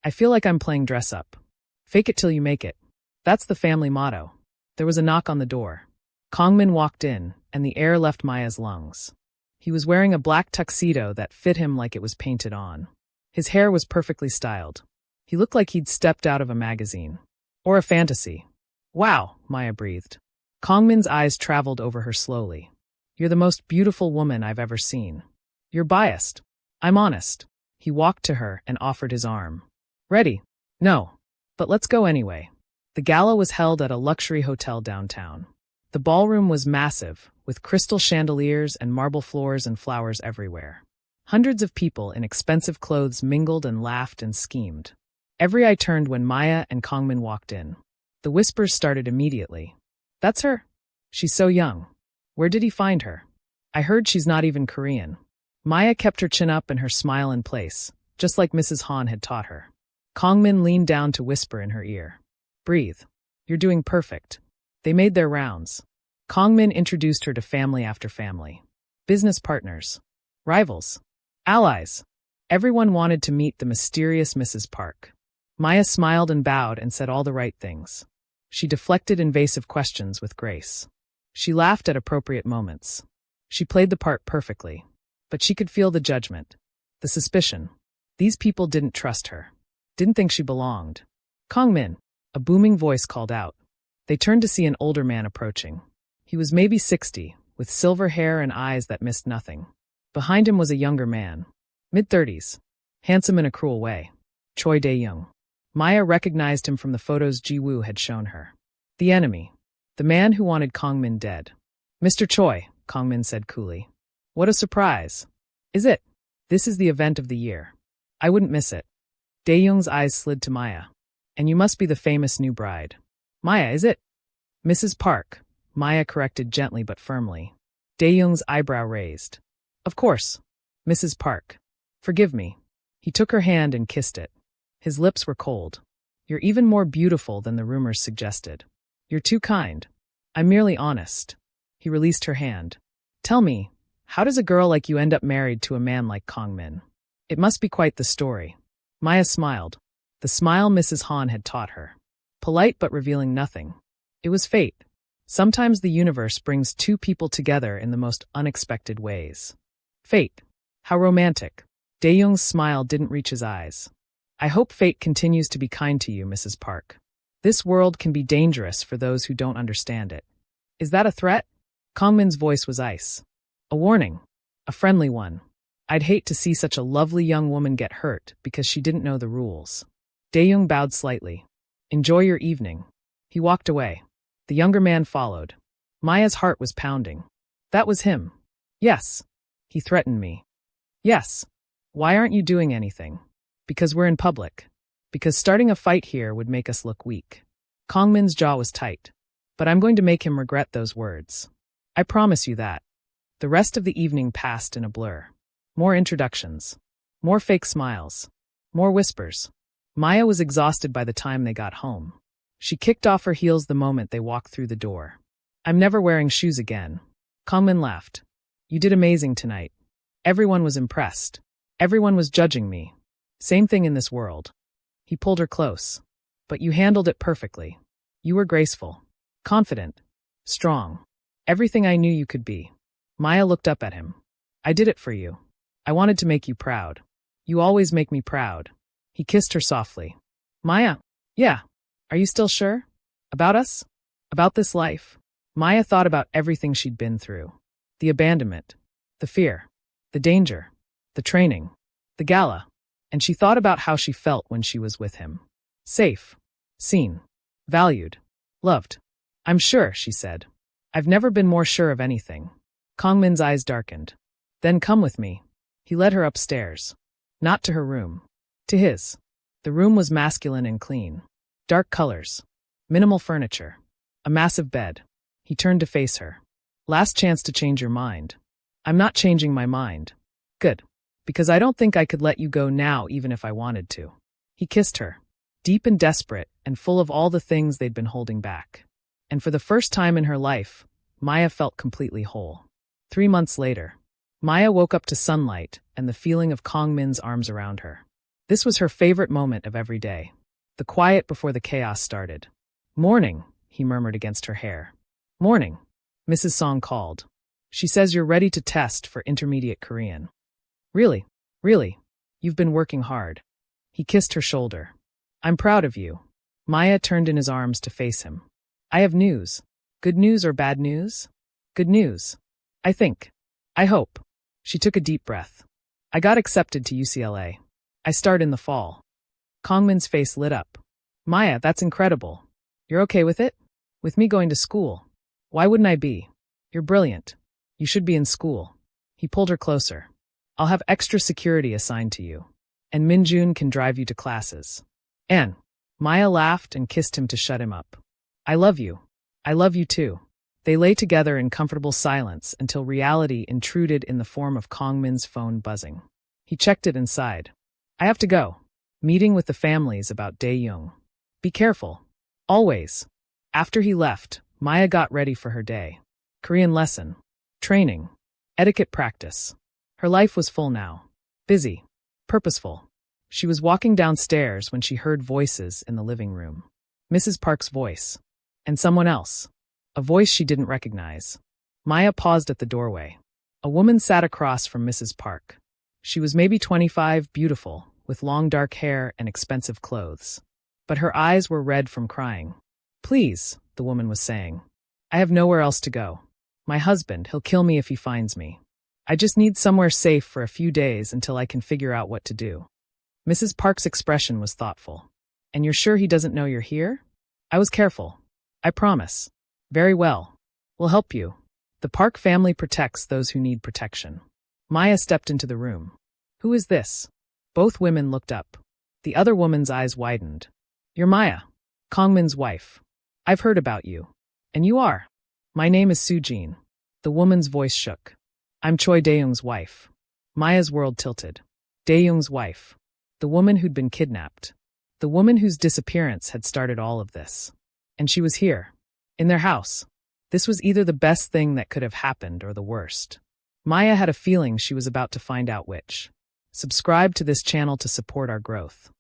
I feel like I'm playing dress up. Fake it till you make it. That's the family motto. There was a knock on the door. Kang-min walked in, and the air left Maya's lungs. He was wearing a black tuxedo that fit him like it was painted on. His hair was perfectly styled. He looked like he'd stepped out of a magazine. Or a fantasy. Wow, Maya breathed. Kang-min's eyes traveled over her slowly. You're the most beautiful woman I've ever seen. You're biased. I'm honest. He walked to her and offered his arm. Ready? No. But let's go anyway. The gala was held at a luxury hotel downtown. The ballroom was massive, with crystal chandeliers and marble floors and flowers everywhere. Hundreds of people in expensive clothes mingled and laughed and schemed. Every eye turned when Maya and Kang-min walked in. The whispers started immediately. That's her? She's so young. Where did he find her? I heard she's not even Korean. Maya kept her chin up and her smile in place, just like Mrs. Han had taught her. Kang-min leaned down to whisper in her ear. Breathe. You're doing perfect. They made their rounds. Kang-min introduced her to family after family. Business partners. Rivals. Allies. Everyone wanted to meet the mysterious Mrs. Park. Maya smiled and bowed and said all the right things. She deflected invasive questions with grace. She laughed at appropriate moments. She played the part perfectly. But she could feel the judgment. The suspicion. These people didn't trust her. Didn't think she belonged. Kang-min, a booming voice called out. They turned to see an older man approaching. He was maybe 60, with silver hair and eyes that missed nothing. Behind him was a younger man. Mid-30s. Handsome in a cruel way. Choi Dae-young. Maya recognized him from the photos Ji-woo had shown her. The enemy. The man who wanted Kang-min dead. Mr. Choi, Kang-min said coolly. What a surprise. Is it? This is the event of the year. I wouldn't miss it. Dae-young's eyes slid to Maya. And you must be the famous new bride. Maya, is it? Mrs. Park, Maya corrected gently but firmly. Dae-young's eyebrow raised. Of course. Mrs. Park. Forgive me. He took her hand and kissed it. His lips were cold. You're even more beautiful than the rumors suggested. You're too kind. I'm merely honest. He released her hand. Tell me, how does a girl like you end up married to a man like Kang-min? It must be quite the story. Maya smiled. The smile Mrs. Han had taught her. Polite but revealing nothing. It was fate. Sometimes the universe brings two people together in the most unexpected ways. Fate. How romantic. Dae-young's smile didn't reach his eyes. I hope fate continues to be kind to you, Mrs. Park. This world can be dangerous for those who don't understand it. Is that a threat? Kang-min's voice was ice. A warning. A friendly one. I'd hate to see such a lovely young woman get hurt because she didn't know the rules. Dae-young bowed slightly. Enjoy your evening. He walked away. The younger man followed. Maya's heart was pounding. That was him. Yes. He threatened me. Yes. Why aren't you doing anything? Because we're in public. Because starting a fight here would make us look weak. Kang-min's jaw was tight. But I'm going to make him regret those words. I promise you that. The rest of the evening passed in a blur. More introductions. More fake smiles. More whispers. Maya was exhausted by the time they got home. She kicked off her heels the moment they walked through the door. I'm never wearing shoes again. Kang-min laughed. You did amazing tonight. Everyone was impressed. Everyone was judging me. Same thing in this world. He pulled her close. But you handled it perfectly. You were graceful. Confident. Strong. Everything I knew you could be. Maya looked up at him. I did it for you. I wanted to make you proud. You always make me proud. He kissed her softly. Maya? Yeah. Are you still sure? About us? About this life? Maya thought about everything she'd been through. The abandonment. The fear. The danger. The training. The gala. And she thought about how she felt when she was with him. Safe. Seen. Valued. Loved. I'm sure, she said. I've never been more sure of anything. Kang-min's eyes darkened. Then come with me. He led her upstairs. Not to her room. To his. The room was masculine and clean. Dark colors. Minimal furniture. A massive bed. He turned to face her. Last chance to change your mind. I'm not changing my mind. Good. Because I don't think I could let you go now even if I wanted to. He kissed her, deep and desperate and full of all the things they'd been holding back. And for the first time in her life, Maya felt completely whole. 3 months later, Maya woke up to sunlight and the feeling of Kang-min's arms around her. This was her favorite moment of every day. The quiet before the chaos started. "Morning," he murmured against her hair. "Morning," Mrs. Song called. "She says you're ready to test for intermediate Korean." "Really? Really? You've been working hard." He kissed her shoulder. "I'm proud of you." Maya turned in his arms to face him. "I have news. Good news or bad news?" "Good news. I think. I hope." She took a deep breath. "I got accepted to UCLA. I start in the fall." Kang-min's face lit up. "Maya, that's incredible. You're okay with it? With me going to school? Why wouldn't I be? You're brilliant. You should be in school." He pulled her closer. "I'll have extra security assigned to you. And Minjun can drive you to classes." "And?" Maya laughed and kissed him to shut him up. "I love you. I love you too." They lay together in comfortable silence until reality intruded in the form of Kang-min's phone buzzing. He checked it and sighed. "I have to go. Meeting with the families about Dae-young. Be careful. Always." After he left, Maya got ready for her day. Korean lesson. Training. Etiquette practice. Her life was full now. Busy. Purposeful. She was walking downstairs when she heard voices in the living room. Mrs. Park's voice. And someone else. A voice she didn't recognize. Maya paused at the doorway. A woman sat across from Mrs. Park. She was maybe 25, beautiful, with long dark hair and expensive clothes. But her eyes were red from crying. "Please," the woman was saying. "I have nowhere else to go. My husband, he'll kill me if he finds me. I just need somewhere safe for a few days until I can figure out what to do." Mrs. Park's expression was thoughtful. "And you're sure he doesn't know you're here?" "I was careful. I promise." "Very well. We'll help you. The Park family protects those who need protection." Maya stepped into the room. "Who is this?" Both women looked up. The other woman's eyes widened. "You're Maya, Kang-min's wife. I've heard about you. And you are?" "My name is Soo-jin." The woman's voice shook. "I'm Choi Dae-young's wife." Maya's world tilted. Dae-young's wife. The woman who'd been kidnapped. The woman whose disappearance had started all of this. And she was here. In their house. This was either the best thing that could have happened or the worst. Maya had a feeling she was about to find out which. Subscribe to this channel to support our growth.